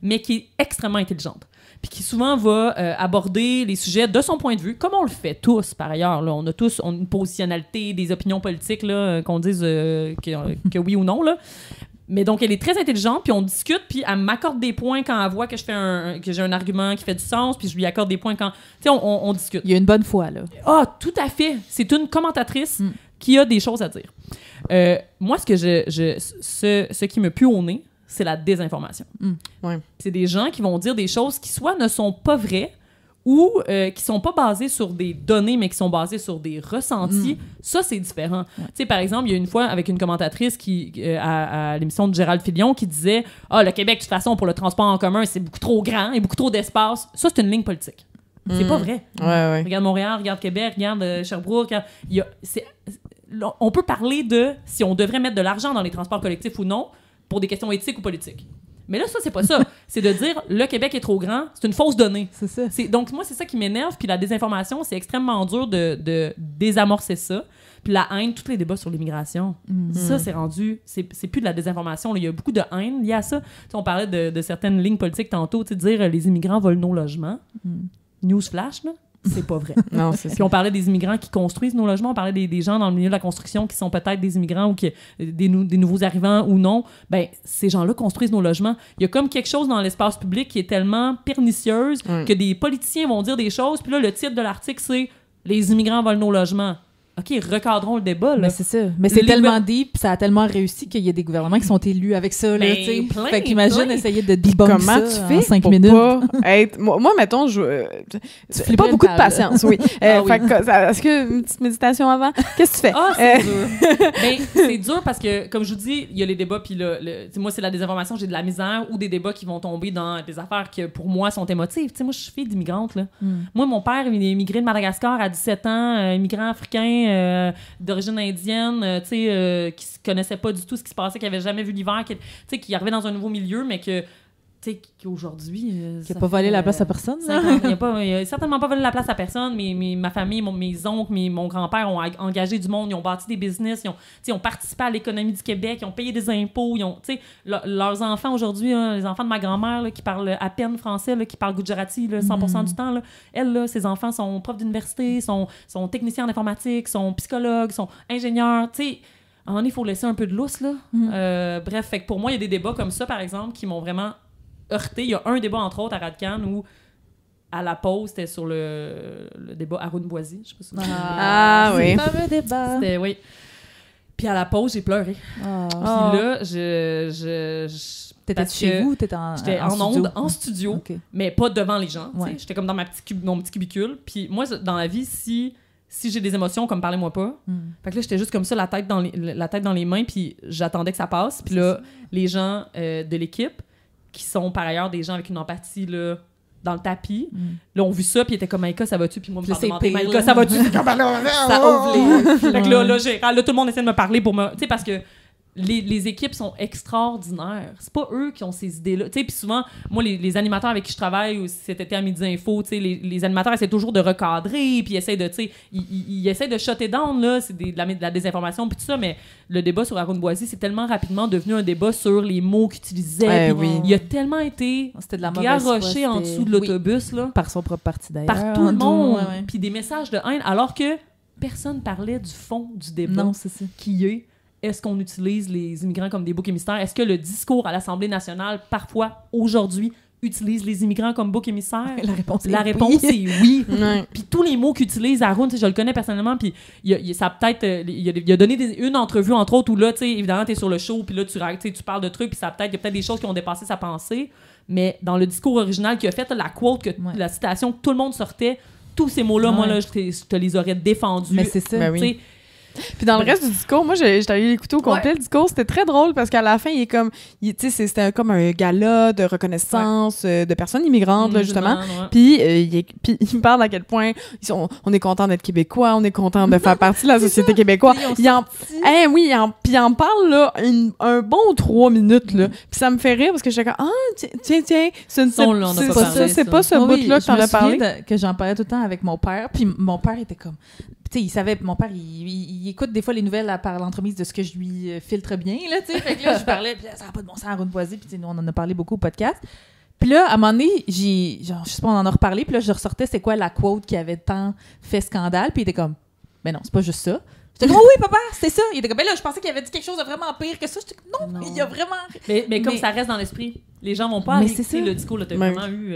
mais qui est extrêmement intelligente. Puis qui souvent va aborder les sujets de son point de vue, comme on le fait tous, par ailleurs. Là. On a tous une positionnalité, des opinions politiques, là, qu'on dise que oui ou non. Là. Mais donc, elle est très intelligente, puis on discute, puis elle m'accorde des points quand elle voit que que j'ai un argument qui fait du sens, puis je lui accorde des points quand... Tu sais, on discute. Il y a une bonne foi, là. Ah, tout à fait. C'est une commentatrice qui a des choses à dire. Moi, ce qui me pue au nez, c'est la désinformation. Ouais. C'est des gens qui vont dire des choses qui soit ne sont pas vraies ou qui sont pas basées sur des données, mais qui sont basées sur des ressentis. Ça, c'est différent. Tu sais, par exemple, il y a une fois, avec une commentatrice à l'émission de Gérald Filion, qui disait « Ah, le Québec, de toute façon, pour le transport en commun, c'est beaucoup trop grand et beaucoup trop d'espace. » Ça, c'est une ligne politique. C'est pas vrai. Ouais. Regarde Montréal, regarde Québec, regarde Sherbrooke. On peut parler de si on devrait mettre de l'argent dans les transports collectifs ou non pour des questions éthiques ou politiques. Mais là, ça, c'est pas ça. C'est de dire le Québec est trop grand, c'est une fausse donnée. C'est ça. Donc, moi, c'est ça qui m'énerve. Puis la désinformation, c'est extrêmement dur de désamorcer ça. Puis la haine, tous les débats sur l'immigration, ça, c'est rendu... C'est plus de la désinformation. Là. Il y a beaucoup de haine liée à ça. T'sais, on parlait de certaines lignes politiques tantôt, dire les immigrants volent nos logements. Newsflash, là. C'est pas vrai. Non, c'est Puis ça. on parlait des immigrants qui construisent nos logements, on parlait des gens dans le milieu de la construction qui sont peut-être des immigrants ou des nouveaux arrivants ou non. Ben, ces gens-là construisent nos logements. Il y a comme quelque chose dans l'espace public qui est tellement pernicieuse que des politiciens vont dire des choses, puis là, le titre de l'article, c'est « Les immigrants volent nos logements ». OK, recadrons le débat, là. Mais c'est ça. Mais c'est tellement deep, ça a tellement réussi qu'il y a des gouvernements qui sont élus avec ça, là, tu sais. Fait qu'imagine essayer de debunker Comment ça tu fais en 5 pour minutes. pas être... Moi, mettons, j'ai pas beaucoup de patience, oui. Fait que, est-ce que une petite méditation avant? Qu'est-ce que tu fais? Ah, c'est dur. Ben, c'est dur parce que, comme je vous dis, il y a les débats, puis moi, c'est la désinformation, j'ai de la misère, ou des débats qui vont tomber dans des affaires qui, pour moi, sont émotives. Tu sais, moi, je suis fille d'immigrante, là. Moi, mon père, il est immigré de Madagascar à 17 ans, immigrant africain, d'origine indienne, tu sais, qui ne connaissait pas du tout ce qui se passait, qui n'avait jamais vu l'hiver, qui arrivait dans un nouveau milieu, mais que, tu sais, qu'aujourd'hui... Qui n'a pas volé la place à personne, là. Il a certainement pas volé la place à personne, mais ma famille, mes oncles, mon grand-père ont engagé du monde, ils ont bâti des business, ils ont participé à l'économie du Québec, ils ont payé des impôts, leurs enfants aujourd'hui, les enfants de ma grand-mère là, qui parlent à peine français, là, qui parlent Gujarati là, 100% du temps, là, elle, là, ses enfants sont profs d'université, sont techniciens en informatique, sont psychologues, sont ingénieurs, tu sais. À un moment donné, il faut laisser un peu de lousse, là. Bref, fait que pour moi, il y a des débats comme ça, par exemple, qui m'ont vraiment heurté. Il y a un débat, entre autres, à Radcan, où, à la pause, c'était sur le débat Arun-Boisy. Je sais pas si vous vous oui. C'est un fameux débat. C'était, oui. Puis à la pause, j'ai pleuré. Puis là, T'étais chez vous ou t'étais j'étais en onde, en studio, mais pas devant les gens. Ouais. J'étais comme dans mon petit cubicule. Puis moi, dans la vie, si j'ai des émotions, comme parlez-moi pas. Fait que là, j'étais juste comme ça, la tête dans les mains, puis j'attendais que ça passe. Puis là, les gens de l'équipe, qui sont par ailleurs des gens avec une empathie là, dans le tapis, là, ont vu ça, puis ils étaient comme « Maïka, ça va-tu? » Puis moi, je me demandais « Maïka, ça va-tu? » Ça ouvre les... Fait que là, tout le monde essaie de me parler pour me... Tu sais, parce que les équipes sont extraordinaires. C'est pas eux qui ont ces idées-là. Tu sais, puis souvent, moi, les animateurs avec qui je travaille, ou cet été à Midi Info, tu sais, les animateurs essaient toujours de recadrer, puis essaient de, tu sais, ils essaient de shutter down, là, c'est de la désinformation, puis tout ça, mais le débat sur Arun-Boisy, c'est tellement rapidement devenu un débat sur les mots qu'il utilisait. Il a tellement été garoché en dessous de l'autobus, là. Par son propre parti, d'ailleurs. Par tout le monde. Puis des messages de haine, alors que personne parlait du fond du débat. Non, c'est ça. Qui est... Est-ce qu'on utilise les immigrants comme des boucs émissaires? Est-ce que le discours à l'Assemblée nationale, parfois, aujourd'hui, utilise les immigrants comme boucs émissaires? La réponse est oui. Puis tous les mots qu'il utilise, Arun, je le connais personnellement, puis il a donné une entrevue, entre autres, où là, tu sais, évidemment, t'es sur le show, puis là, tu parles de trucs, puis il y a peut-être des choses qui ont dépassé sa pensée, mais dans le discours original qu'il a fait, la quote, la citation que tout le monde sortait, tous ces mots-là, moi, là, je te les aurais défendus. Mais c'est ça. Ben oui. Puis dans le reste du discours, moi, j'étais allée l'écouter au complet, le discours. C'était très drôle parce qu'à la fin, il est comme... Tu sais, c'était comme un gala de reconnaissance de personnes immigrantes, là, justement. Puis il me parle à quel point on est content d'être Québécois, on est content de faire partie de la société québécoise. Puis il en parle, là, un bon 3 minutes, là. Puis ça me fait rire parce que j'étais comme, tiens, c'est pas ce bout-là que t'en as parlé. Que j'en parlais tout le temps avec mon père. Puis mon père était comme... Tu sais, il savait, mon père, il écoute des fois les nouvelles par l'entremise de ce que je lui filtre bien, là, tu sais. Fait que là, je parlais, puis ça n'a pas de bon sens à Arun-Boisy, puis nous, on en a parlé beaucoup au podcast. Puis là, à un moment donné, je sais pas, on en a reparlé, puis là, je ressortais c'est quoi la quote qui avait tant fait scandale, puis il était comme, ben non, c'est pas juste ça. J'étais comme, oui, papa, c'est ça. Il était comme, ben là, je pensais qu'il avait dit quelque chose de vraiment pire que ça. J'étais comme, non, il y a vraiment... Mais comme ça reste dans l'esprit, les gens vont pas aller écouter le discours, là, t'as vraiment eu...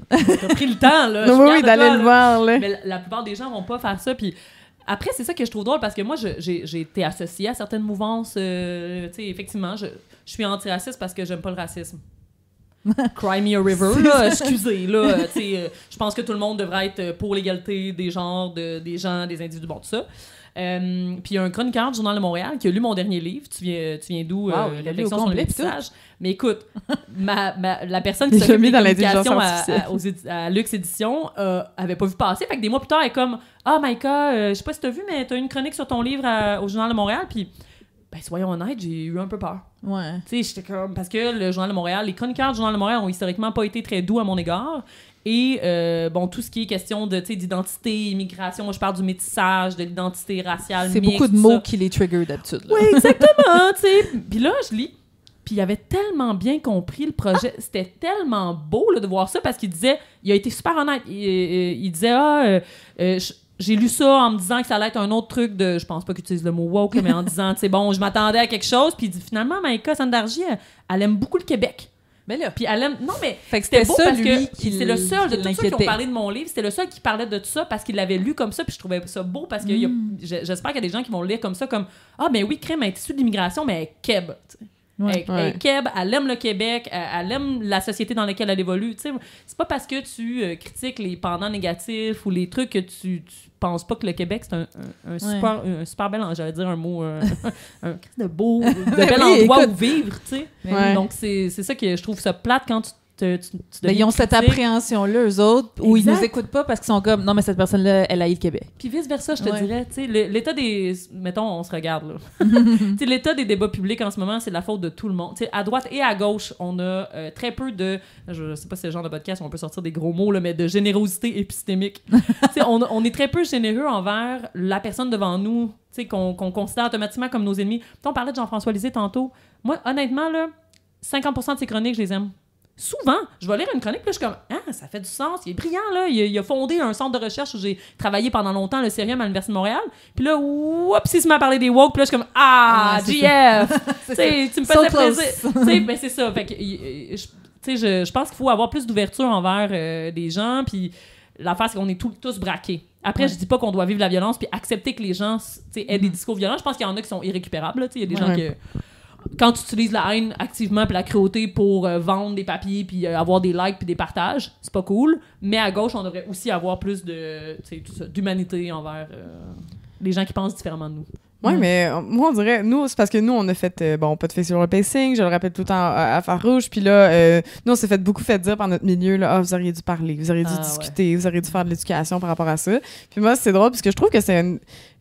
t'as pris le temps, là. Oui, d'aller le voir, là. Mais la plupart des gens vont pas faire ça, puis après, c'est ça que je trouve drôle parce que moi, j'ai été associée à certaines mouvances. Tu sais, effectivement, je suis antiraciste parce que j'aime pas le racisme. Cry me a river, là, excusez, là, tu sais, je pense que tout le monde devrait être pour l'égalité des genres, des gens, des individus, bon, tout ça. Puis il y a un chroniqueur du Journal de Montréal qui a lu mon dernier livre. Tu viens d'où? Réflexion sur le métissage. Mais écoute, la personne qui s'occupe de communication à Luxe Éditions avait pas vu passer. Fait que des mois plus tard, elle est comme « Ah, Maïka, je sais pas si t'as vu, mais t'as eu une chronique sur ton livre au Journal de Montréal. » Puis, ben soyons honnêtes, j'ai eu un peu peur. Ouais. Tu sais, j'étais comme... Parce que le Journal de Montréal, les chroniqueurs du Journal de Montréal ont historiquement pas été très doux à mon égard. Et, bon, tout ce qui est question d'identité, immigration, moi, je parle du métissage, de l'identité raciale, c'est beaucoup de mots qui les trigger d'habitude. Là. Oui, exactement, tu sais. Puis là, je lis, puis il avait tellement bien compris le projet. C'était tellement beau là, de voir ça, parce qu'il disait, il a été super honnête. Il disait, j'ai lu ça en me disant que ça allait être un autre truc de... Je pense pas qu'il utilise le mot woke, mais en disant, tu sais, bon, je m'attendais à quelque chose. Puis il dit, finalement, Maïka Sandarji, elle aime beaucoup le Québec. Mais là, puis elle aime... Non, mais fait que c'était beau ça, parce lui, que c'est le seul de tous ceux qui ont parlé de mon livre, c'était le seul qui parlait de tout ça parce qu'il l'avait lu comme ça, puis je trouvais ça beau parce que j'espère qu'il y a des gens qui vont le lire comme ça, comme « Ah, ben oui, Crème est issue de l'immigration, mais elle est Keb. » Elle est Keb, elle aime le Québec, elle aime la société dans laquelle elle évolue. T'sais, c'est pas parce que tu critiques les pendants négatifs ou les trucs que tu penses pas que le Québec, c'est un super bel... J'allais dire un mot... un de beau... de bel endroit où vivre, tu sais. Donc, c'est ça que je trouve ça plate quand tu ils ont cette appréhension-là, eux autres, où ils nous écoutent pas parce qu'ils sont comme, non, mais cette personne-là, elle haït le Québec. Puis vice-versa, je te dirais, tu sais, l'état des... Mettons, on se regarde, là. Tu sais, l'état des débats publics en ce moment, c'est de la faute de tout le monde. Tu sais, à droite et à gauche, on a très peu de... Je sais pas si c'est le genre de podcast où on peut sortir des gros mots, là, mais de générosité épistémique. Tu sais, on est très peu généreux envers la personne devant nous, tu sais, qu'on considère automatiquement comme nos ennemis. Puis on parlait de Jean-François Lisée tantôt. Moi, honnêtement, là, 50% de ses chroniques, je les aime. Souvent, je vais lire une chronique, puis là, je suis comme « Ah, ça fait du sens, il est brillant, là. Il a fondé un centre de recherche où j'ai travaillé pendant longtemps, le Cérium à l'Université de Montréal. » Puis là, oups, il se met à parler des woke, puis là, je suis comme « Ah, GF! » Tu me faisais plaisir. Ben, c'est ça. Fait que, je pense qu'il faut avoir plus d'ouverture envers les gens, puis l'affaire, c'est qu'on est tous braqués. Après, je dis pas qu'on doit vivre la violence, puis accepter que les gens aient des discours violents. Je pense qu'il y en a qui sont irrécupérables. Il y a des gens qui... Quand tu utilises la haine activement puis la cruauté pour vendre des papiers puis avoir des likes puis des partages, c'est pas cool. Mais à gauche, on devrait aussi avoir plus d'humanité envers les gens qui pensent différemment de nous. Oui, mais moi, on dirait, nous, c'est parce que nous, on a fait, pas de festival pacing, je le rappelle tout le temps à Farouche, puis là, nous, on s'est fait beaucoup dire par notre milieu, là, vous auriez dû parler, vous auriez dû discuter, vous auriez dû faire de l'éducation par rapport à ça. Puis moi, c'est drôle, parce que je trouve que c'est une...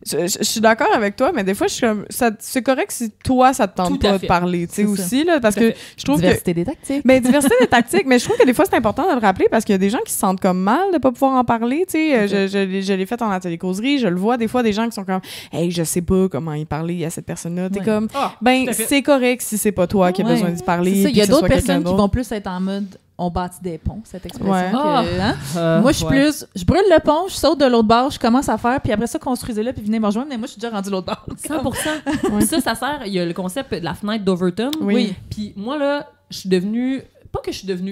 Je suis d'accord avec toi, mais des fois, je suis comme... c'est correct si toi, ça te tente pas de parler, tu sais, aussi, là, parce que je trouve diversité des tactiques. Mais diversité des tactiques, mais je trouve que des fois, c'est important de le rappeler, parce qu'il y a des gens qui se sentent comme mal de pas pouvoir en parler, tu sais. Je l'ai fait en atelier causerie, je le vois, des fois, des gens qui sont comme « Hey, je sais pas comment y parler à cette personne-là. » T'es comme, c'est correct si c'est pas toi qui as besoin d'y parler. Il y a d'autres personnes qui vont plus être en mode on bâtit des ponts, cette expression. Moi, je brûle le pont, je saute de l'autre bord, je commence à faire, puis après ça, construisez-le, puis venez me rejoindre, mais moi, je suis déjà rendue de l'autre bord. 100%. Ça sert, il y a le concept de la fenêtre d'Overton. Oui. Puis moi, là, je suis devenue,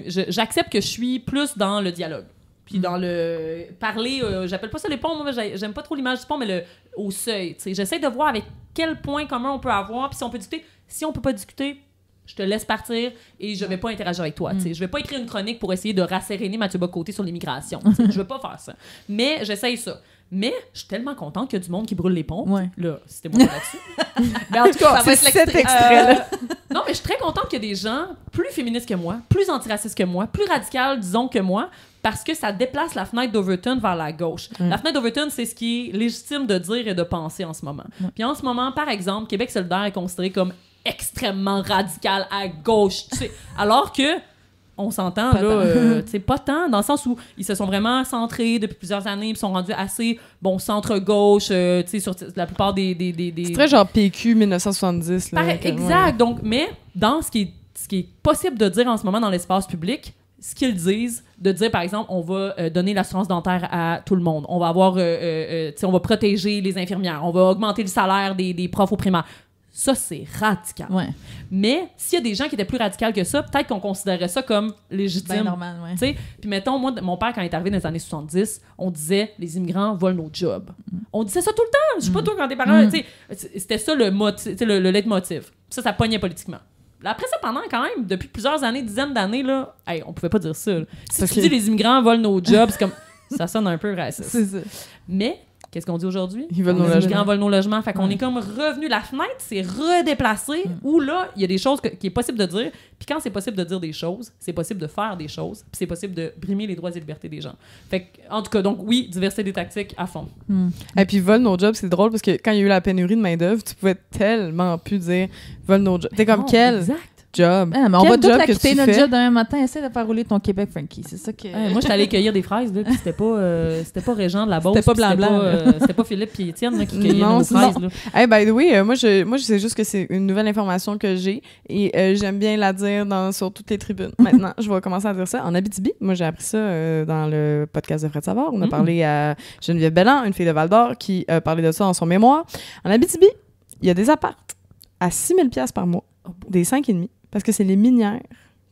j'accepte que je suis plus dans le dialogue. Puis dans le parler, j'appelle pas ça les ponts, moi j'aime pas trop l'image du pont, mais au seuil. T'sais. J'essaie de voir avec quel point commun on peut avoir, puis si on peut discuter. Si on peut pas discuter, je te laisse partir et je vais pas interagir avec toi. Je vais pas écrire une chronique pour essayer de rasséréner Mathieu Bock-Côté sur l'immigration. Je vais pas faire ça. Mais j'essaye ça. Mais je suis tellement contente qu'il y a du monde qui brûle les ponts. Là, c'était moi là-dessus. Mais en tout cas, ça va être cet extrait-là. Non, mais je suis très contente qu'il y a des gens plus féministes que moi, plus antiracistes que moi, plus radicales, disons, que moi, parce que ça déplace la fenêtre d'Overton vers la gauche. La fenêtre d'Overton, c'est ce qui est légitime de dire et de penser en ce moment. Puis en ce moment, par exemple, Québec solidaire est considéré comme extrêmement radical à gauche, tu sais. Alors que on s'entend, là, tu sais, pas tant, dans le sens où ils se sont vraiment centrés depuis plusieurs années, puis sont rendus assez, centre-gauche, tu sais, sur la plupart des... C'est très genre PQ 1970, là. Exact, donc, mais dans ce qui est possible de dire en ce moment dans l'espace public, ce qu'ils disent, de dire, par exemple, on va donner l'assurance dentaire à tout le monde, on va avoir, on va protéger les infirmières, on va augmenter le salaire des profs au primaire. Ça, c'est radical. Ouais. Mais s'il y a des gens qui étaient plus radicaux que ça, peut-être qu'on considérait ça comme légitime. Ben normal, ouais. Tu sais, puis mettons, moi, mon père, quand il est arrivé dans les années 70, on disait « les immigrants volent nos jobs ». On disait ça tout le temps. Je sais pas toi, quand tes parents... tu sais, c'était ça le leitmotiv. Ça pognait politiquement. Là, après ça, pendant quand même, depuis plusieurs années, dizaines d'années, là, hey, on pouvait pas dire ça. Là. Si tu dis « les immigrants volent nos jobs », c'est comme... ça sonne un peu raciste. C'est ça. Mais... qu'est-ce qu'on dit aujourd'hui? Ils veulent nos logements. Les logements. immigrants volent nos logements. Fait qu'on est comme revenu. La fenêtre s'est redéplacée où là, il y a des choses qui est possible de dire. Puis quand c'est possible de dire des choses, c'est possible de faire des choses. Puis c'est possible de brimer les droits et libertés des gens. Fait que, en tout cas, donc oui, diversité des tactiques à fond. Et puis, volent nos jobs, c'est drôle parce que quand il y a eu la pénurie de main-d'œuvre, tu pouvais tellement plus dire volent nos jobs. T'es comme quel Exact. job? Ah, mais on Quel va tous job la que quitter tu notre fais? job demain matin. Essaie de faire rouler ton Québec, Frankie. C'est ça que. Moi, j'étais allée cueillir des fraises, là, puis c'était pas Régent de la Beauce. C'était pas puis Blanc-Blanc, C'était pas Philippe et Étienne là, qui cueillaient Non, nos c'est fraises. ça. Là. Hey, by the way, moi, je sais juste que c'est une nouvelle information que j'ai et j'aime bien la dire sur toutes les tribunes. Maintenant, je vais commencer à dire ça. En Abitibi, moi, j'ai appris ça dans le podcast de Fred Savard. On a parlé à Geneviève Belland, une fille de Val-d'Or, qui parlait de ça dans son mémoire. En Abitibi, il y a des appartes à 6 000 $ par mois, des 5,5, parce que c'est les minières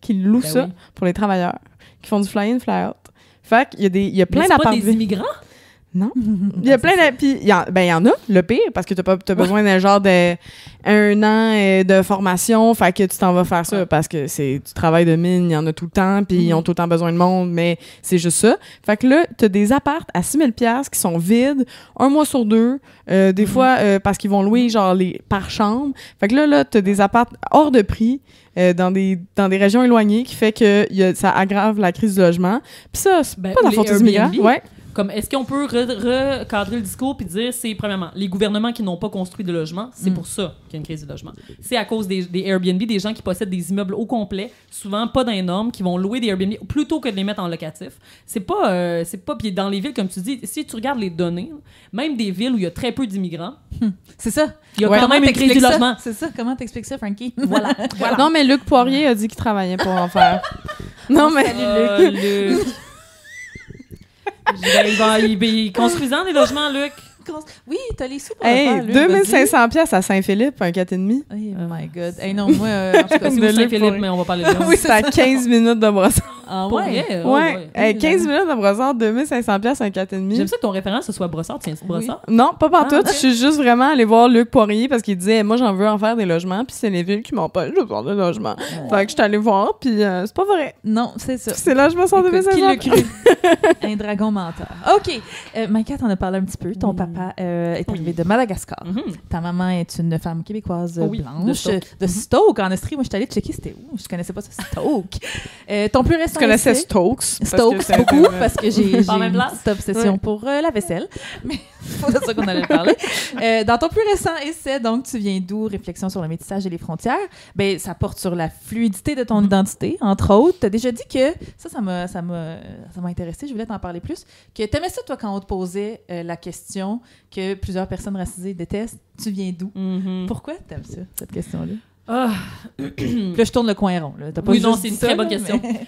qui louent ça pour les travailleurs, qui font du fly-in, fly-out. Fait qu'il y a plein Mais c'est d'appartements. pas des immigrants? Non. Il y a plein de... Puis, il y en a, le pire, parce que t'as besoin d'un genre de... un an de formation, fait que tu t'en vas faire ça, parce que c'est du travail de mine, il y en a tout le temps, puis ils ont tout le temps besoin de monde, mais c'est juste ça. Fait que là, t'as des appartes à 6 000 $ qui sont vides, un mois sur deux, des fois, parce qu'ils vont louer, genre, par chambre. Fait que là, t'as des appartes hors de prix, dans des régions éloignées, qui fait que ça aggrave la crise du logement. Puis ça, c'est pas la faute des immigrants. Ouais. Comme, est-ce qu'on peut recadrer le discours puis dire, c'est, premièrement, les gouvernements qui n'ont pas construit de logement, c'est pour ça qu'il y a une crise du logement. C'est à cause des Airbnb, des gens qui possèdent des immeubles au complet, souvent pas dans les normes, qui vont louer des Airbnb plutôt que de les mettre en locatif. C'est pas puis dans les villes, comme tu dis, si tu regardes les données, même des villes où il y a très peu d'immigrants, C'est ça. il y a quand même une crise du logement. C'est ça. Comment t'expliques ça, Frankie? Voilà. Non, mais Luc Poirier a dit qu'il travaillait pour en faire. Non, mais... Luc. Il est construisant des logements, Luc. Oui, t'as les sous pour le faire, Luc, 2500 $ à Saint-Philippe, un 4,5. Oh my God. Hey, non, moi, en tout cas, C'est De où Luc Saint-Philippe, Poirier. mais on va parler de ça. Oui, c'est à 15 minutes de Brossard. Ah Pour ouais? vrai? Ouais. Hey, 15 j'avoue. minutes de Brossard, 2500 $, un 4,5. J'aime ça que ton référent, ce soit Brossard. Tiens, c'est Brossard? Non, pas partout. Ah, ok. Je suis juste vraiment allée voir Luc Poirier parce qu'il disait, moi, j'en veux en faire des logements, puis c'est les villes qui m'empêchent de faire des logements. Fait que je suis allée voir, puis c'est pas vrai. Non, c'est ça. C'est là, je me sens Écoute, 2500 qui $. l'a cru? Un dragon menteur. OK. Maïka, t'en as parlé un petit peu. Ton papa est arrivé de Madagascar. Ta maman est une femme québécoise blanche de Stoke, en Estrie. Moi, je suis allée checker c'était où. Je connaissais pas ça, Stoke. Ton plus récent Tu connaissais essai- Stokes? Stokes, beaucoup, parce que j'ai Pas en même place? cette obsession pour la vaisselle. Mais c'est de ça qu'on allait parler. Dans ton plus récent essai, donc, tu viens d'où? Réflexion sur le métissage et les frontières. Ben, ça porte sur la fluidité de ton identité, entre autres. Tu as déjà dit que, ça m'a intéressé, je voulais t'en parler plus, que t'aimais ça, toi, quand on te posait la question que plusieurs personnes racisées détestent, tu viens d'où? Pourquoi t'aimes ça, cette question-là? Puis là, je tourne le coin rond. Là. T'as pas Oui, non, juste c'est dit une ça, très bonne là, question. mais-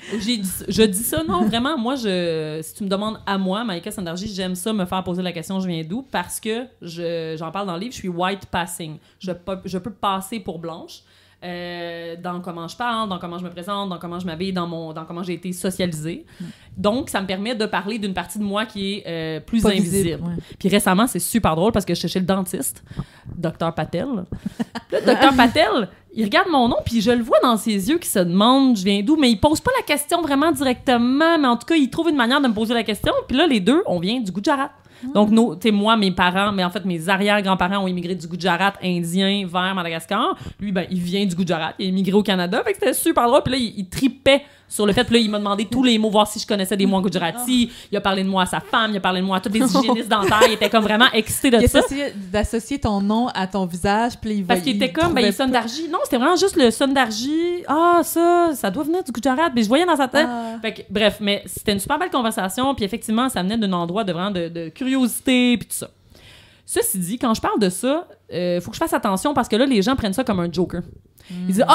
Je dis ça, non, vraiment, moi, si tu me demandes à moi, Maïka Sandarji, j'aime ça me faire poser la question « je viens d'où ?» parce que, j'en parle dans le livre, je suis white passing. Je peux passer pour blanche dans comment je parle, dans comment je me présente, dans comment je m'habille, dans comment j'ai été socialisée. Donc, ça me permet de parler d'une partie de moi qui est plus Pas invisible. visible, ouais. Puis récemment, c'est super drôle parce que je suis chez le dentiste, Dr Patel. Puis là, Dr Patel, il regarde mon nom, puis je le vois dans ses yeux qui se demande je viens d'où, mais il pose pas la question vraiment directement, mais en tout cas, il trouve une manière de me poser la question. Puis là, les deux, on vient du Gujarat. Donc, moi, mes parents, mais en fait, mes arrière-grands-parents ont immigré du Gujarat indien vers Madagascar. Lui, ben, il vient du Gujarat, il a immigré au Canada, fait que c'était super drôle. Puis là, il tripait sur le fait, puis là, il m'a demandé tous les mots, voir si je connaissais des mots en Gujarati. Il a parlé de moi à sa femme, il a parlé de moi à tous les hygiénistes dentaires. Il était comme vraiment excité de ça. D'associer ton nom à ton visage, puis Parce qu'il était comme, il Sundarji. Non, c'était vraiment juste le Sundarji. Ah, ça doit venir du Gujarat. Mais je voyais dans sa tête. Fait que, bref, mais c'était une super belle conversation. Puis effectivement, ça venait d'un endroit de vraiment de curiosité, puis tout ça. Ceci dit, quand je parle de ça, faut que je fasse attention parce que là, les gens prennent ça comme un joker. Ils disent,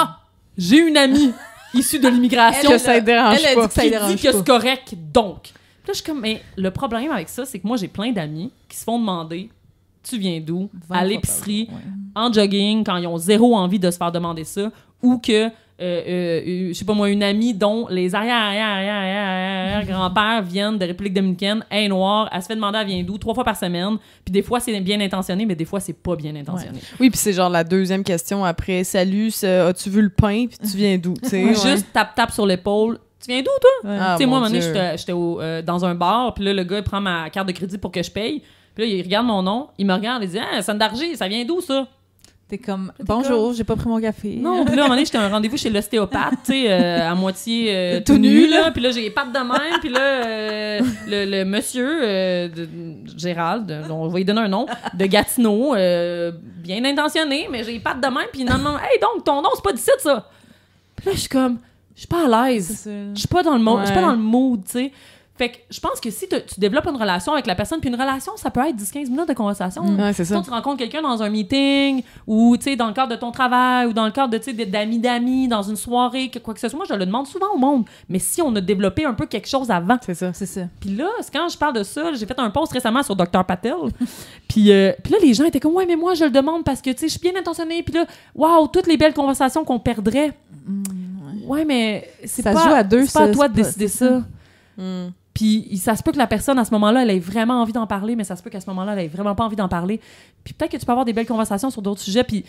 j'ai une amie issue de l'immigration. Que ça ne dérange elle a pas. dit que ça qui dérange dit que pas. c'est correct, donc. Puis là, je suis comme, mais le problème avec ça, c'est que moi, j'ai plein d'amis qui se font demander, tu viens d'où? À l'épicerie. en jogging quand ils ont zéro envie de se faire demander ça, ou que je sais pas moi, une amie dont les arrière-grands-pères viennent de République dominicaine, elle est noire, elle se fait demander elle vient d'où 3 fois par semaine, puis des fois c'est bien intentionné, mais des fois c'est pas bien intentionné. Oui, puis c'est genre la deuxième question après, salut, as-tu vu le pain, puis tu viens d'où, tu sais? Juste tape sur l'épaule. Tu viens d'où, toi? Tu sais, moi, à un moment donné, j'étais dans un bar, puis là, le gars, il prend ma carte de crédit pour que je paye. Puis là, il regarde mon nom, il me regarde, il dit « Ah, Sandarji, ça vient d'où, ça? » T'es comme « Bonjour, j'ai pas pris mon café. » Non, puis là, à un moment donné, j'étais à un rendez-vous chez l'ostéopathe, tu sais, à moitié tout nu, là. Puis là, j'ai les pattes de même, puis là, le monsieur, Gérald, on va lui donner un nom, de Gatineau, bien intentionné, mais j'ai les pattes de même, puis il me demande « Hey, donc, ton nom, c'est pas d'ici, ça? » Puis là, je suis comme... Je suis pas à l'aise. Je suis pas dans le mood, tu sais. Fait que je pense que si tu développes une relation avec la personne, puis une relation, ça peut être 10-15 minutes de conversation. Ouais, c'est ça. Tu rencontres quelqu'un dans un meeting, ou tu sais, dans le cadre de ton travail, ou dans le cadre de, d'amis, dans une soirée, quoi que ce soit. Moi, je le demande souvent au monde. Mais si on a développé un peu quelque chose avant. C'est ça. Puis là, quand je parle de ça, j'ai fait un post récemment sur Dr. Patel. Puis là, les gens étaient comme, ouais, mais moi, je le demande parce que, tu sais, je suis bien intentionnée. Puis là, waouh, toutes les belles conversations qu'on perdrait. Ouais, mais c'est pas à toi de décider ça. Puis ça se peut que la personne, à ce moment-là, elle ait vraiment envie d'en parler, mais ça se peut qu'à ce moment-là, elle ait vraiment pas envie d'en parler. Puis peut-être que tu peux avoir des belles conversations sur d'autres sujets, puis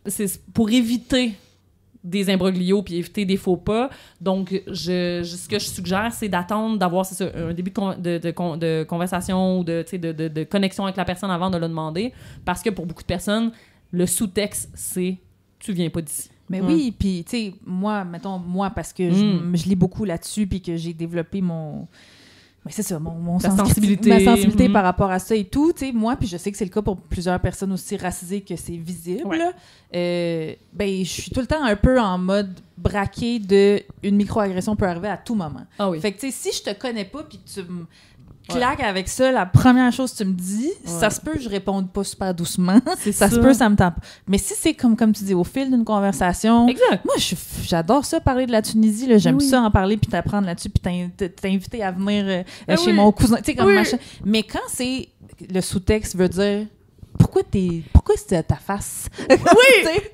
c'est pour éviter des imbroglios puis éviter des faux pas. Donc, ce que je suggère, c'est d'attendre d'avoir un début de conversation ou de connexion avec la personne avant de le demander, parce que pour beaucoup de personnes, le sous-texte, c'est « tu viens pas d'ici ». Mais oui, puis tu sais, moi, parce que je lis beaucoup là-dessus, puis que j'ai développé mon sensibilité. Ma sensibilité par rapport à ça et tout, tu sais, moi, puis je sais que c'est le cas pour plusieurs personnes aussi racisées que c'est visible, ben, je suis tout le temps un peu en mode braqué une microagression peut arriver à tout moment. Ah oui. Fait que, tu sais, si je te connais pas, puis que tu me claques avec ça, la première chose que tu me dis, ça se peut que je réponde pas super doucement. Ça se peut, ça me tape. Mais si c'est comme tu dis, au fil d'une conversation... Exact. Moi, j'adore ça, parler de la Tunisie. Là. J'aime ça en parler, puis t'apprendre là-dessus, puis t'inviter à venir chez mon cousin. Tu sais, comme machin. Mais quand c'est... Le sous-texte veut dire... Pourquoi c'est ta face? Oui!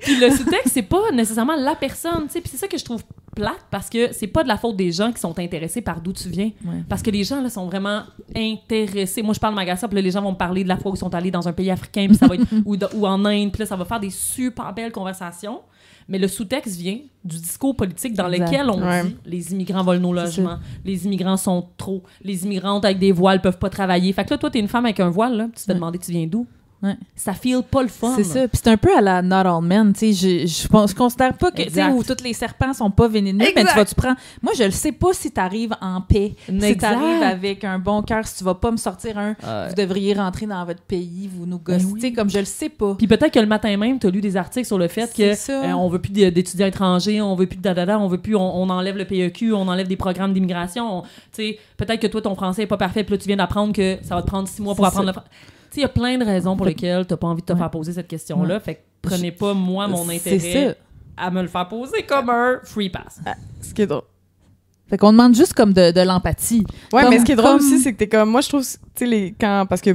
Puis le sous-texte, c'est pas nécessairement la personne, tu sais. Puis c'est ça que je trouve plate, parce que c'est pas de la faute des gens qui sont intéressés par d'où tu viens. Ouais. Parce que les gens, là, sont vraiment intéressés. Moi, je parle de Magasin, puis là, les gens vont me parler de la fois où ils sont allés dans un pays africain, puis ça va être... ou en Inde, puis là, ça va faire des super belles conversations. Mais le sous-texte vient du discours politique dans lequel on dit les immigrants volent nos logements, les immigrants sont trop, les immigrantes avec des voiles peuvent pas travailler. Fait que là, toi, t'es une femme avec un voile, là, tu te fais demander tu viens d'où? Ouais. Ça feel pas le fun. C'est ça. Puis c'est un peu à la Not All Men. Tu sais, je considère pas que où tous les serpents sont pas vénéneux, mais tu prends. Moi, je le sais pas si t'arrives en paix, si t'arrives avec un bon cœur, si tu vas pas me sortir vous devriez rentrer dans votre pays, vous nous gossez. Tu sais, comme je le sais pas. Puis peut-être que le matin même, t'as lu des articles sur le fait que on veut plus d'étudiants étrangers, on veut plus on veut plus, on enlève le PEQ, on enlève des programmes d'immigration. Tu sais, peut-être que toi, ton français est pas parfait, puis là, tu viens d'apprendre que ça va te prendre 6 mois pour apprendre le français. Il y a plein de raisons pour lesquelles tu n'as pas envie de te faire poser cette question-là. Fait que prenez pas, mon intérêt à me le faire poser comme un free pass. Ce qui est drôle. Fait qu'on demande juste comme de l'empathie. Ouais, mais ce qui est drôle aussi, c'est que t'es comme... Moi, je trouve, tu sais, parce que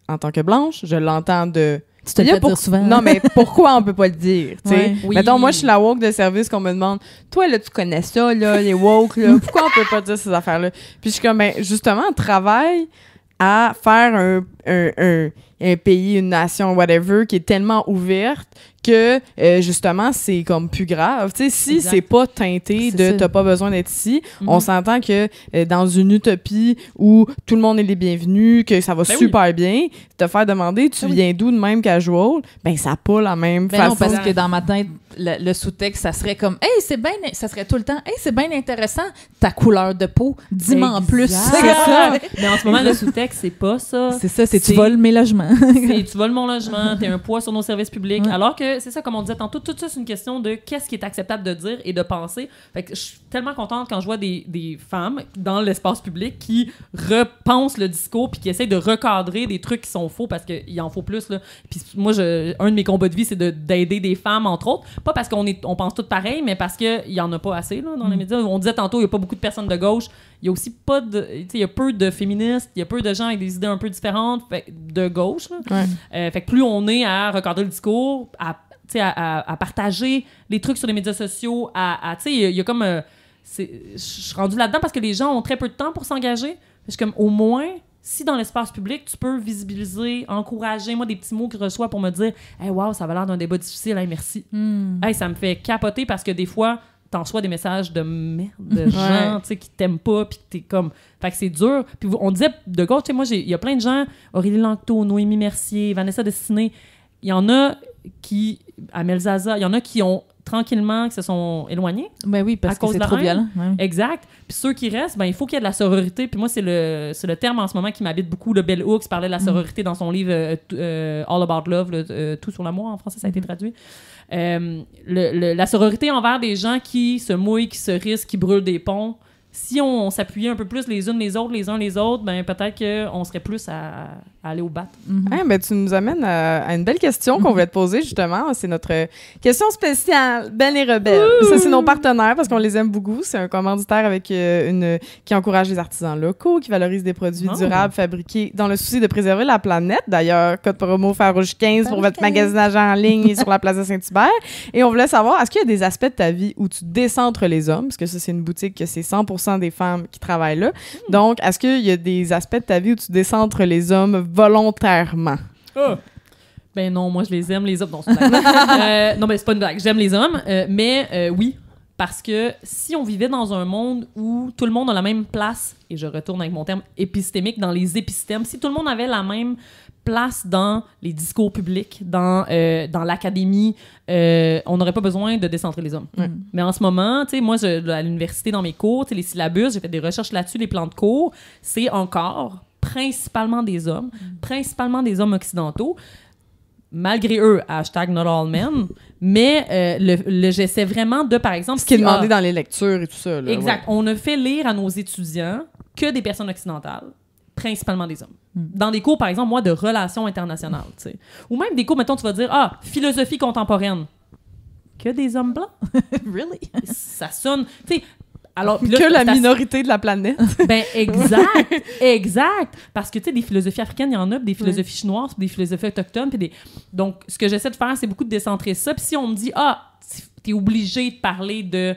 en tant que blanche, je l'entends de... Tu te le fais dire souvent. Non, mais pourquoi on peut pas le dire, tu sais? Oui. Mettons, moi, je suis la woke de service qu'on me demande, toi, là, tu connais ça, là, les woke, là, pourquoi on peut pas dire ces affaires-là? Puis je suis comme, ben, justement, on travaille à faire un pays, une nation, whatever, qui est tellement ouverte que, justement, c'est comme plus grave. Tu sais, si c'est pas teinté de « t'as pas besoin d'être ici on s'entend que dans une utopie où tout le monde est les bienvenus, que ça va super bien, te faire demander « tu viens d'où de même casual », ben ça n'a pas la même façon. Non, parce que dans ma tête, le sous-texte, ça serait comme « hey, c'est bien... » Ça serait tout le temps « hey, c'est bien intéressant, ta couleur de peau, dis-moi en plus. » C'est ça. Mais en ce moment, le sous-texte, c'est pas ça. C'est ça, c'est tu voles mes logements. Tu voles mon logement, t'es un poids sur nos services publics. Alors que c'est ça, comme on disait tantôt, tout ça, c'est une question de qu'est-ce qui est acceptable de dire et de penser. Fait que je suis tellement contente quand je vois des femmes dans l'espace public qui repensent le discours puis qui essayent de recadrer des trucs qui sont faux parce qu'il en faut plus, là. Puis moi, un de mes combats de vie, c'est d'aider des femmes, entre autres. Pas parce qu'on pense toutes pareil, mais parce qu'il y en a pas assez, là, dans les médias. On disait tantôt, il y a pas beaucoup de personnes de gauche. il y a aussi pas de... Tu sais, il y a peu de féministes, il y a peu de gens avec des idées un peu différentes, de gauche. Fait que plus on est à recadrer le discours, à partager les trucs sur les médias sociaux, tu sais, il y a comme... je suis rendue là-dedans parce que les gens ont très peu de temps pour s'engager. Je suis comme, au moins... Si dans l'espace public, tu peux visibiliser, encourager, moi, des petits mots que je reçois pour me dire « Hey, wow, ça va l'air d'un débat difficile, hey, merci. Hey, ça me fait capoter parce que des fois, t'en reçois des messages de merde, de gens qui t'aiment pas, puis que t'es comme... Fait que c'est dur. Puis on disait de gauche, tu sais, moi, il y a plein de gens, Aurélie Lanctot, Noémie Mercier, Vanessa Destiné, il y en a qui... Amel Zaza, il y en a qui ont tranquillement qui se sont éloignés. Ben oui, parce que c'est trop violent. Ouais. Exact. Puis ceux qui restent, ben il faut qu'il y ait de la sororité. Puis moi, c'est le terme en ce moment qui m'habite beaucoup. Le Bell Hooks parlait de la sororité dans son livre All About Love, Tout sur l'amour, en français, ça a été traduit. La sororité envers des gens qui se mouillent, qui se risquent, qui brûlent des ponts. Si on s'appuyait un peu plus les uns les autres, ben peut-être qu'on serait plus à aller au bat. Ben, tu nous amènes à une belle question qu'on voulait te poser, justement. C'est notre question spéciale, Ben et Rebelle. Ça, c'est nos partenaires parce qu'on les aime beaucoup. C'est un commanditaire avec qui encourage les artisans locaux, qui valorise des produits durables fabriqués dans le souci de préserver la planète. D'ailleurs, code promo Farouche 15 pour votre magasinage en ligne et sur la place de Saint-Hubert. Et on voulait savoir, est-ce qu'il y a des aspects de ta vie où tu décentres les hommes? Parce que ça, c'est une boutique que c'est 100% des femmes qui travaillent là. Donc, est-ce qu'il y a des aspects de ta vie où tu décentres les hommes volontairement? Ben non, moi je les aime, les hommes. Non, c'est une blague. Non, mais c'est pas une blague. J'aime les hommes, mais oui, parce que si on vivait dans un monde où tout le monde a la même place, et je retourne avec mon terme épistémique, dans les épisystèmes, si tout le monde avait la même place dans les discours publics, dans l'académie, on n'aurait pas besoin de décentrer les hommes. Mais en ce moment, tu sais, moi, à l'université, dans mes cours, les syllabus, j'ai fait des recherches là-dessus, les plans de cours, c'est encore principalement des hommes occidentaux, malgré eux, #NotAllMen, mais j'essaie vraiment de, par exemple... Ce qui est demandé dans les lectures et tout ça. Là, exact. On ne fait lire à nos étudiants que des personnes occidentales, principalement des hommes. Dans des cours, par exemple, moi, de relations internationales, tu sais. Ou même des cours, mettons, tu vas dire, philosophie contemporaine. Que des hommes blancs? Really? Ça sonne... Tu sais, alors, là, que la minorité de la planète. Ben, exact. Parce que, tu sais, des philosophies africaines, il y en a, des philosophies chinoises, des philosophies autochtones. Donc, ce que j'essaie de faire, c'est beaucoup de décentrer ça. Puis si on me dit, t'es obligé de parler de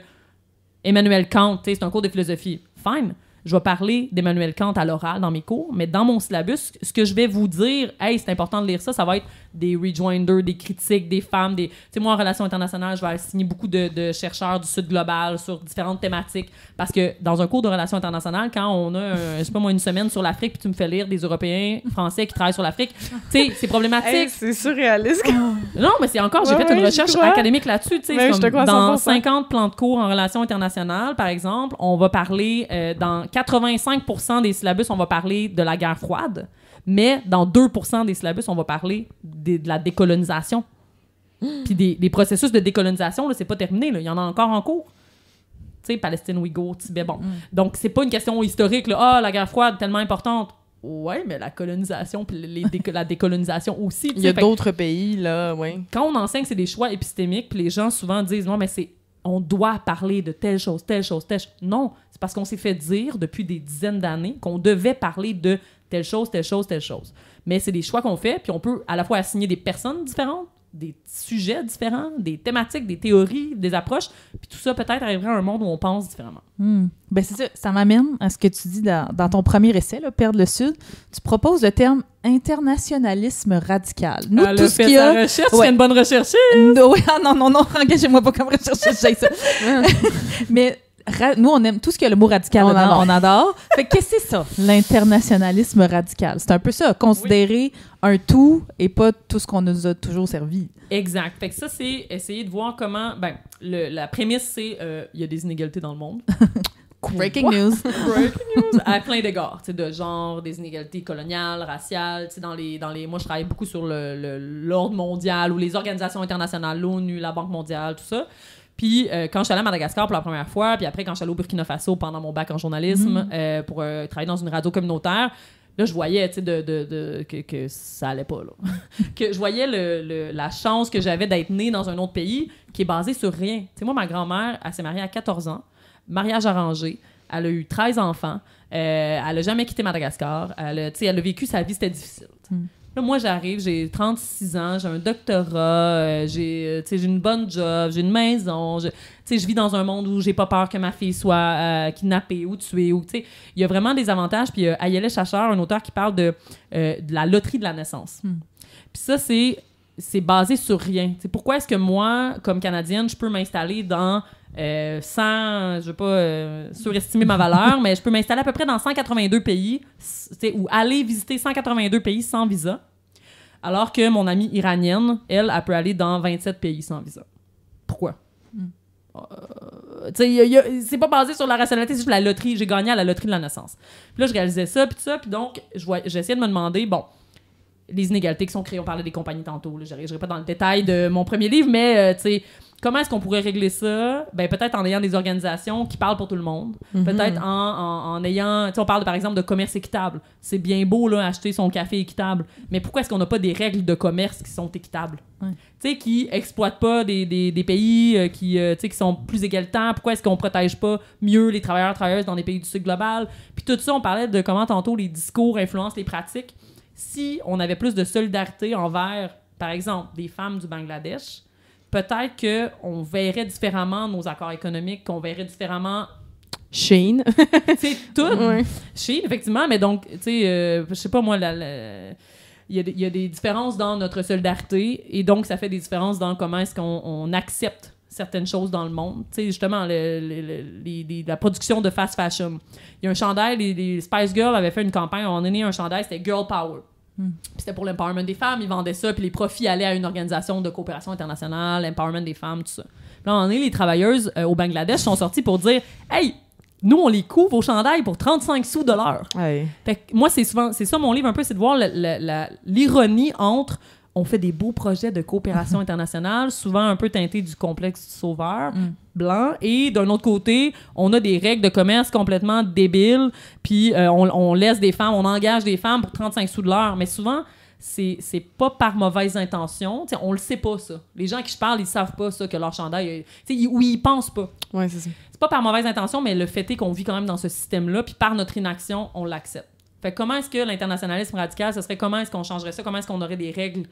Emmanuel Kant, tu sais, c'est un cours de philosophie, fine. Je vais parler d'Emmanuel Kant à l'oral dans mes cours, mais dans mon syllabus, ce que je vais vous dire, hey, c'est important de lire ça, ça va être des rejoinders, des critiques, des femmes, tu sais, moi, en relations internationales, je vais assigner beaucoup de chercheurs du Sud global sur différentes thématiques, parce que dans un cours de relations internationales, quand on a, je sais pas moi, une semaine sur l'Afrique, puis tu me fais lire des Européens français qui travaillent sur l'Afrique, tu sais, c'est problématique. Hey, c'est surréaliste. Non, mais c'est encore, j'ai fait une recherche académique là-dessus, tu sais, dans 50 plans de cours en relations internationales, par exemple, on va parler, dans 85% des syllabus, on va parler de la guerre froide, mais dans 2% des syllabus, on va parler de la décolonisation. Puis des processus de décolonisation, là, c'est pas terminé, là. Il y en a encore en cours. Tu sais, Palestine, Ouïghour, Tibet, bon. Donc, c'est pas une question historique, là. La guerre froide, tellement importante. Ouais, mais la colonisation, puis la décolonisation aussi. Il y a d'autres pays, là, oui. Quand on enseigne, c'est des choix épistémiques, puis les gens souvent disent, non, mais on doit parler de telle chose. Non, c'est parce qu'on s'est fait dire depuis des dizaines d'années qu'on devait parler de telle chose. Mais c'est des choix qu'on fait, puis on peut à la fois assigner des personnes différentes, des sujets différents, des thématiques, des théories, des approches, puis tout ça peut-être arriverait à un monde où on pense différemment. Ben c'est ça, ça m'amène à ce que tu dis dans ton premier essai, là, Perdre le Sud. Tu proposes le terme internationalisme radical. Nous, tout ce qui a... recherche, c'est une bonne recherchiste. Non, engagez-moi pas comme recherchiste, j'ai ça. Mais nous, on aime tout ce qui a le mot radical. On adore. Fait que qu'est-ce que c'est ça, l'internationalisme radical? C'est un peu ça, considérer un tout et pas tout ce qu'on nous a toujours servi. Exact. Fait que ça, c'est essayer de voir comment... Ben, la prémisse, c'est il y a des inégalités dans le monde. Breaking news. À plein d'égards, tu sais, de genre, des inégalités coloniales, raciales, tu sais, dans les moi je travaille beaucoup sur l'ordre mondial ou les organisations internationales, l'ONU, la Banque mondiale, tout ça. Puis quand je suis allée à Madagascar pour la première fois, puis après quand je suis allée au Burkina Faso pendant mon bac en journalisme pour travailler dans une radio communautaire, là je voyais, tu sais, que ça allait pas, là. Que je voyais la chance que j'avais d'être née dans un autre pays qui est basé sur rien. Tu sais, moi, ma grand-mère, elle s'est mariée à 14 ans. Mariage arrangé, Elle a eu 13 enfants. Elle a jamais quitté Madagascar. Elle a vécu sa vie, c'était difficile. Là, moi, j'arrive, j'ai 36 ans, j'ai un doctorat, j'ai une bonne job, j'ai une maison, je vis dans un monde où j'ai pas peur que ma fille soit kidnappée ou tuée. Il y a vraiment des avantages. Puis Ayele Chacher, un auteur qui parle de la loterie de la naissance. Puis ça, c'est basé sur rien. T'sais, pourquoi est-ce que moi, comme Canadienne, je peux m'installer sans, je veux pas surestimer ma valeur, mais je peux m'installer à peu près dans 182 pays, ou aller visiter 182 pays sans visa, alors que mon amie iranienne, elle peut aller dans 27 pays sans visa. Pourquoi? C'est pas basé sur la rationalité, c'est juste la loterie. J'ai gagné à la loterie de la naissance. Puis là, je réalisais ça, puis tout ça, puis donc, j'essayais de me demander, bon, les inégalités qui sont créées, on parlait des compagnies tantôt, je n'irai pas dans le détail de mon premier livre, mais comment est-ce qu'on pourrait régler ça? Ben, peut-être en ayant des organisations qui parlent pour tout le monde. Peut-être en ayant... on parle par exemple de commerce équitable. C'est bien beau là, acheter son café équitable, mais pourquoi est-ce qu'on n'a pas des règles de commerce qui sont équitables? Qui exploitent pas des pays qui sont plus égalitaires? Pourquoi est-ce qu'on protège pas mieux les travailleurs et travailleuses dans des pays du sud global? Puis tout ça, on parlait de comment tantôt les discours influencent les pratiques. Si on avait plus de solidarité envers, par exemple, des femmes du Bangladesh, peut-être qu'on verrait différemment nos accords économiques, qu'on verrait différemment... Shein. C'est tout. Shein, effectivement, mais donc, je sais pas moi, il y a des différences dans notre solidarité et donc ça fait des différences dans comment est-ce qu'on accepte certaines choses dans le monde. Tu sais, justement, la production de fast fashion. Il y a un chandail, les Spice Girls avaient fait une campagne, on a né un chandail, c'était Girl Power. Puis c'était pour l'empowerment des femmes, ils vendaient ça, puis les profits allaient à une organisation de coopération internationale, l'empowerment des femmes, tout ça. Puis là, on est les travailleuses au Bangladesh sont sorties pour dire « Hey, nous, on les couvre vos chandails pour 35 sous de l'heure. » Fait que moi, c'est ça mon livre un peu, c'est de voir l'ironie entre on fait des beaux projets de coopération internationale, souvent un peu teintés du complexe du sauveur blanc, et d'un autre côté, on a des règles de commerce complètement débiles, puis on laisse des femmes, on engage des femmes pour 35 sous de l'heure, mais souvent, c'est pas par mauvaise intention. T'sais, on le sait pas, ça. Les gens à qui je parle, ils savent pas ça, que leur chandail... ils pensent pas. Ouais, c'est ça. C'est pas par mauvaise intention, mais le fait est qu'on vit quand même dans ce système-là, puis par notre inaction, on l'accepte. Fait que comment est-ce que l'internationalisme radical, ce serait comment est-ce qu'on changerait ça? Comment est-ce qu'on aurait des règles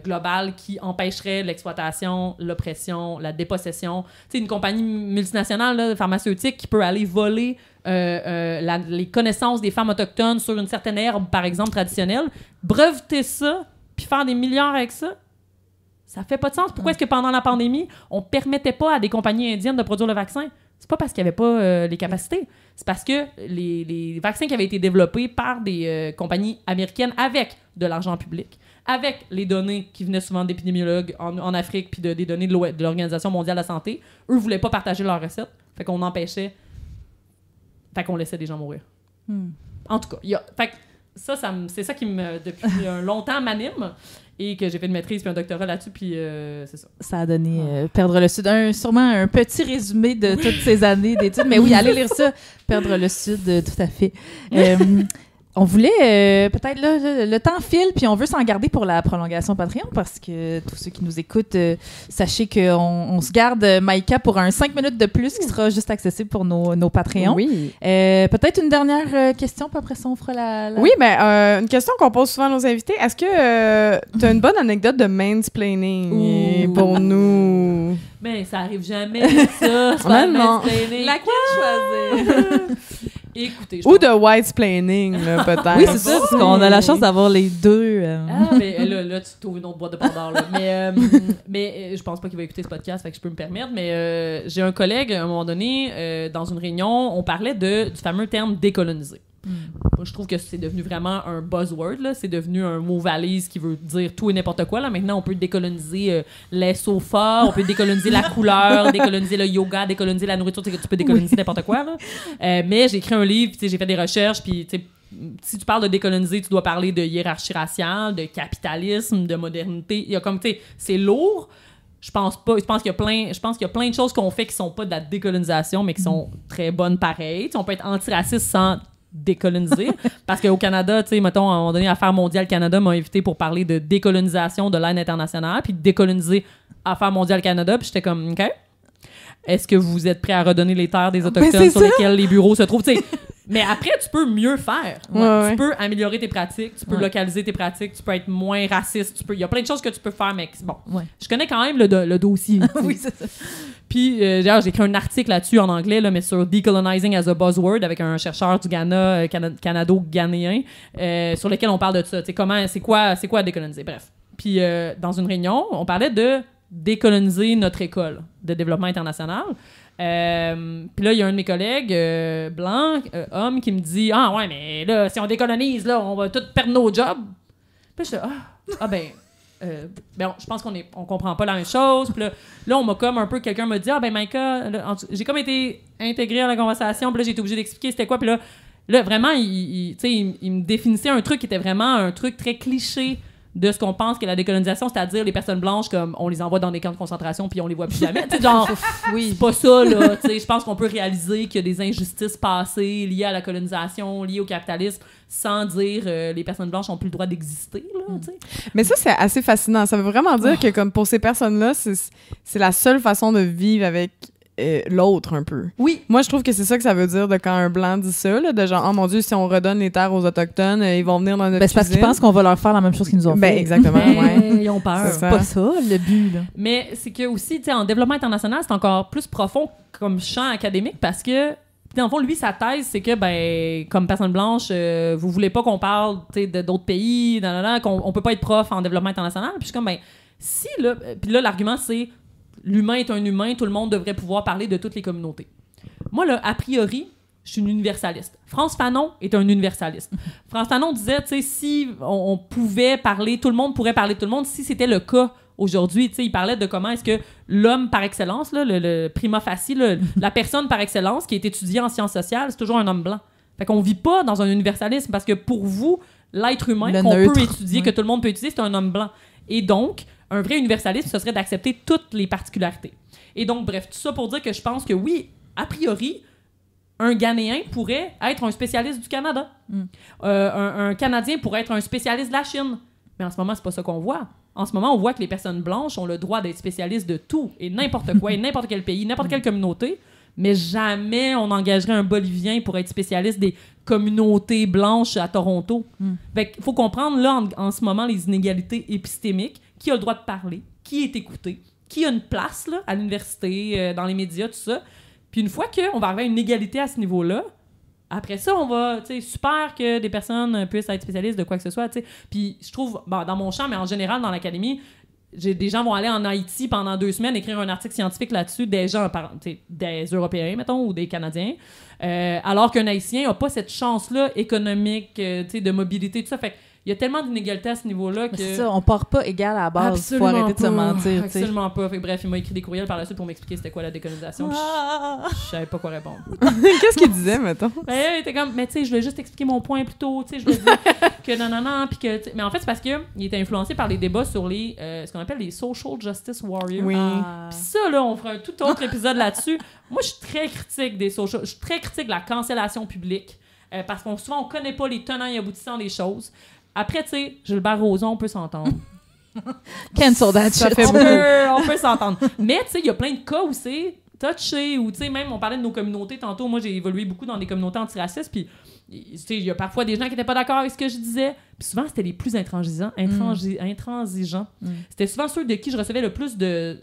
globales qui empêcheraient l'exploitation, l'oppression, la dépossession? Tu sais, une compagnie multinationale là, pharmaceutique qui peut aller voler les connaissances des femmes autochtones sur une certaine herbe, par exemple, traditionnelle, breveter ça, puis faire des milliards avec ça? Ça fait pas de sens. Pourquoi est-ce que pendant la pandémie, on permettait pas à des compagnies indiennes de produire le vaccin? C'est pas parce qu'il n'y avait pas les capacités. C'est parce que les vaccins qui avaient été développés par des compagnies américaines avec de l'argent public, avec les données qui venaient souvent d'épidémiologues en Afrique puis des données de l'Organisation mondiale de la santé, eux voulaient pas partager leurs recettes. Fait qu'on empêchait... Fait qu'on laissait des gens mourir. En tout cas, fait que c'est ça qui depuis longtemps m'anime et que j'ai fait une maîtrise puis un doctorat là-dessus, puis c'est ça. Ça a donné Perdre le Sud. Sûrement un petit résumé de toutes ces années d'études. Mais oui, allez lire ça, Perdre le Sud, tout à fait. On voulait, peut-être, là, le temps file, puis on veut s'en garder pour la prolongation Patreon, parce que tous ceux qui nous écoutent, sachez qu'on se garde Maïka pour un 5 minutes de plus qui sera juste accessible pour nos Patreons. Oui. Peut-être une dernière question, puis après ça, on fera la... Oui, mais une question qu'on pose souvent à nos invités. Est-ce que tu as une bonne anecdote de mansplaining pour nous? Mais ça arrive jamais, ça. C'est pas mansplaining. Laquelle choisir? Écoutez, ou de whitesplaining, peut-être. Oui, c'est ça, parce qu'on a la chance d'avoir les deux. Ah, mais là, tu trouves une autre boîte de Pandore, là. Mais je pense pas qu'il va écouter ce podcast, fait que je peux me permettre. Mais j'ai un collègue, à un moment donné, dans une réunion, on parlait du fameux terme « décoloniser ». Moi, je trouve que c'est devenu vraiment un buzzword, là. C'est devenu un mot valise qui veut dire tout et n'importe quoi. Là. Maintenant, on peut décoloniser les sofas, on peut décoloniser la couleur, décoloniser le yoga, décoloniser la nourriture. Tu peux décoloniser n'importe quoi. Là. Mais j'ai écrit un livre, j'ai fait des recherches, puis si tu parles de décoloniser, tu dois parler de hiérarchie raciale, de capitalisme, de modernité. Il y a comme, c'est lourd. Je pense qu'il y a plein de choses qu'on fait qui sont pas de la décolonisation, mais qui sont très bonnes pareil. On peut être antiraciste sans décoloniser. Parce qu'au Canada, tu sais, mettons, à un moment donné, Affaires mondiales Canada m'a invité pour parler de décolonisation de l'aide internationale, puis de décoloniser Affaires mondiales Canada, puis j'étais comme, OK. est-ce que vous êtes prêts à redonner les terres des Autochtones sur lesquelles les bureaux se trouvent? T'sais, mais après, tu peux mieux faire. Tu peux améliorer tes pratiques, tu peux localiser tes pratiques, tu peux être moins raciste. Il y a plein de choses que tu peux faire, mais bon, je connais quand même le dossier. Oui, c'est ça. Puis, d'ailleurs, j'ai écrit un article là-dessus en anglais, là, mais sur Decolonizing as a Buzzword avec un chercheur du Ghana, canado-ghanéen, sur lequel on parle de ça. C'est quoi décoloniser? Bref. Puis, dans une réunion, on parlait de décoloniser notre école de développement international. Puis là, il y a un de mes collègues blancs, homme, qui me dit « Ah ouais, mais là, si on décolonise, là, on va tous perdre nos jobs. » Puis je dis je pense qu'on comprend pas la même chose. Puis là, on m'a comme un peu, quelqu'un m'a dit « Ah ben Maïka, j'ai comme été intégrée à la conversation, puis là, j'ai été obligée d'expliquer c'était quoi. » Puis là, vraiment, il me définissait un truc qui était vraiment un truc très cliché de ce qu'on pense qu'est la décolonisation, c'est-à-dire les personnes blanches, comme on les envoie dans des camps de concentration puis on les voit plus jamais. Genre, c'est pas ça, là. Je pense qu'on peut réaliser qu'il y a des injustices passées liées à la colonisation, liées au capitalisme, sans dire les personnes blanches n'ont plus le droit d'exister, là, Mais ça, c'est assez fascinant. Ça veut vraiment dire que, comme pour ces personnes-là, c'est la seule façon de vivre avec l'autre un peu. Oui. Moi, je trouve que c'est ça que ça veut dire de quand un blanc dit ça, là, de genre, oh mon Dieu, si on redonne les terres aux Autochtones, ils vont venir dans notre cuisine. C'est parce qu'ils pensent qu'on va leur faire la même chose qu'ils nous ont fait. Exactement, Ils ont peur. C'est pas ça, le but, là. Mais c'est que aussi, tu sais, en développement international, c'est encore plus profond comme champ académique parce que, dans le fond, lui, sa thèse, c'est que, comme personne blanche, vous voulez pas qu'on parle, d'autres pays, qu'on peut pas être prof en développement international. Puis je suis comme, si, là, puis là, l'argument, c'est l'humain est un humain, tout le monde devrait pouvoir parler de toutes les communautés. Moi, là, a priori, je suis une universaliste. Frantz Fanon est un universaliste. Frantz Fanon disait, tu sais, si on pouvait parler, tout le monde pourrait parler de tout le monde, si c'était le cas aujourd'hui, tu sais, il parlait de comment est-ce que l'homme par excellence, là, le prima facie, la personne par excellence qui est étudiée en sciences sociales, c'est toujours un homme blanc. Fait qu'on vit pas dans un universalisme parce que pour vous, l'être humain qu'on peut étudier, que tout le monde peut étudier, c'est un homme blanc. Et donc, un vrai universalisme, ce serait d'accepter toutes les particularités. Et donc, bref, tout ça pour dire que je pense que oui, a priori, un Ghanéen pourrait être un spécialiste du Canada. Un Canadien pourrait être un spécialiste de la Chine. Mais en ce moment, c'est pas ça qu'on voit. En ce moment, on voit que les personnes blanches ont le droit d'être spécialistes de tout et n'importe quoi, et n'importe quel pays, n'importe quelle communauté, mais jamais on engagerait un Bolivien pour être spécialiste des communautés blanches à Toronto. Fait qu'il faut comprendre, là, en ce moment, les inégalités épistémiques. Qui a le droit de parler, qui est écouté, qui a une place là, à l'université, dans les médias, tout ça. Puis une fois qu'on va arriver à une égalité à ce niveau-là, après ça, on va, tu sais, super que des personnes puissent être spécialistes de quoi que ce soit, tu sais. Puis je trouve, dans mon champ, mais en général, dans l'académie, des gens vont aller en Haïti pendant 2 semaines écrire un article scientifique là-dessus, des gens, des Européens, mettons, ou des Canadiens, alors qu'un Haïtien n'a pas cette chance-là économique, de mobilité, tout ça. Fait il y a tellement d'inégalités à ce niveau-là que... C'est ça, on part pas égal à la base. Absolument faut arrêter de se mentir. Absolument pas. Fait, bref, il m'a écrit des courriels par la suite pour m'expliquer c'était quoi la décolonisation. Je savais pas quoi répondre. Qu'est-ce qu'il disait, mettons? Il était comme, mais tu sais, je voulais juste expliquer mon point plus tôt. Tu sais, je voulais dire que non, puis que... Mais en fait, c'est parce qu'il était influencé par les débats sur les ce qu'on appelle les social justice warriors. Oui. Puis ça, là, on fera un tout autre épisode là-dessus. Moi, je suis très critique des social... Je suis très critique de la cancellation publique parce qu'on souvent, on connaît pas les tenants et aboutissants des choses. Après, tu sais, Gilbert Rozon, on peut s'entendre. Cancel that shit. On peut s'entendre. Mais, tu sais, il y a plein de cas où c'est touché, ou, tu sais, même, on parlait de nos communautés tantôt. Moi, j'ai évolué beaucoup dans des communautés antiracistes, puis, tu sais, il y a parfois des gens qui n'étaient pas d'accord avec ce que je disais. Puis souvent, c'était les plus intransigeants. C'était souvent ceux de qui je recevais le plus de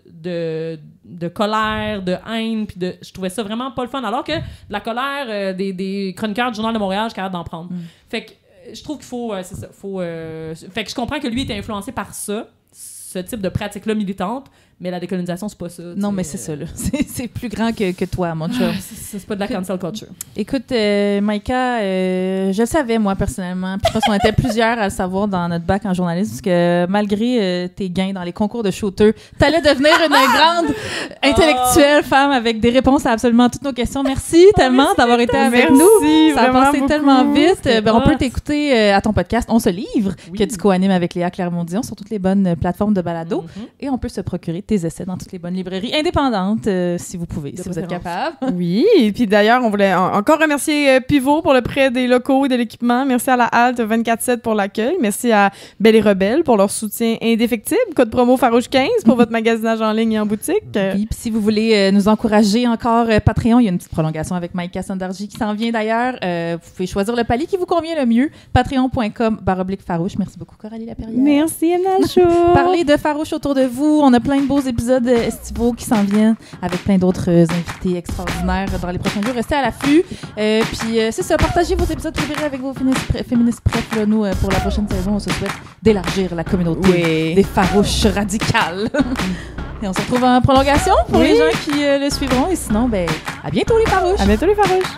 colère, de haine, puis je trouvais ça vraiment pas le fun. Alors que la colère des chroniqueurs du Journal de Montréal, je suis capable d'en prendre. Fait que je trouve qu'il faut... c'est ça. Fait que je comprends que lui était influencé par ça, ce type de pratique-là militante, mais la décolonisation, c'est pas ça. Non, mais c'est ça, là. C'est plus grand que toi, mon chum. C'est pas de la cancel culture. Écoute, Maïka, je le savais, moi, personnellement. Puis je pense qu'on était plusieurs à le savoir dans notre bac en journalisme, parce que malgré tes gains dans les concours de shooter, t'allais devenir une grande intellectuelle femme avec des réponses à absolument toutes nos questions. Merci tellement d'avoir été avec nous. Ça a passé tellement vite. On peut t'écouter à ton podcast On se livre, que tu co-animes avec Léa Clermont-Dion sur toutes les bonnes plateformes de balado. Et on peut se procurer tes essais dans toutes les bonnes librairies indépendantes, si vous pouvez, si vous êtes capable. Oui, et puis d'ailleurs, on voulait encore remercier Pivot pour le prêt des locaux et de l'équipement. Merci à la Halte 24/7 pour l'accueil. Merci à Belle et Rebelle pour leur soutien indéfectible. Code promo Farouche15 pour votre magasinage en ligne et en boutique. Puis si vous voulez nous encourager encore, Patreon, il y a une petite prolongation avec Mike Cassandarji qui s'en vient d'ailleurs. Vous pouvez choisir le palier qui vous convient le mieux. Patreon.com/farouche. Merci beaucoup, Coralie Laperrière. Merci, Emma Chou. Parlez de Farouche autour de vous. On a plein de beaux épisodes estivaux qui s'en viennent avec plein d'autres invités extraordinaires dans les prochains jours. Restez à l'affût. Puis c'est ça, partagez vos épisodes préférés avec vos féministes prêtes. Là, nous, pour la prochaine saison, on se souhaite d'élargir la communauté des farouches radicales. Et on se retrouve en prolongation pour les gens qui le suivront. Et sinon, à bientôt les farouches. À bientôt les farouches.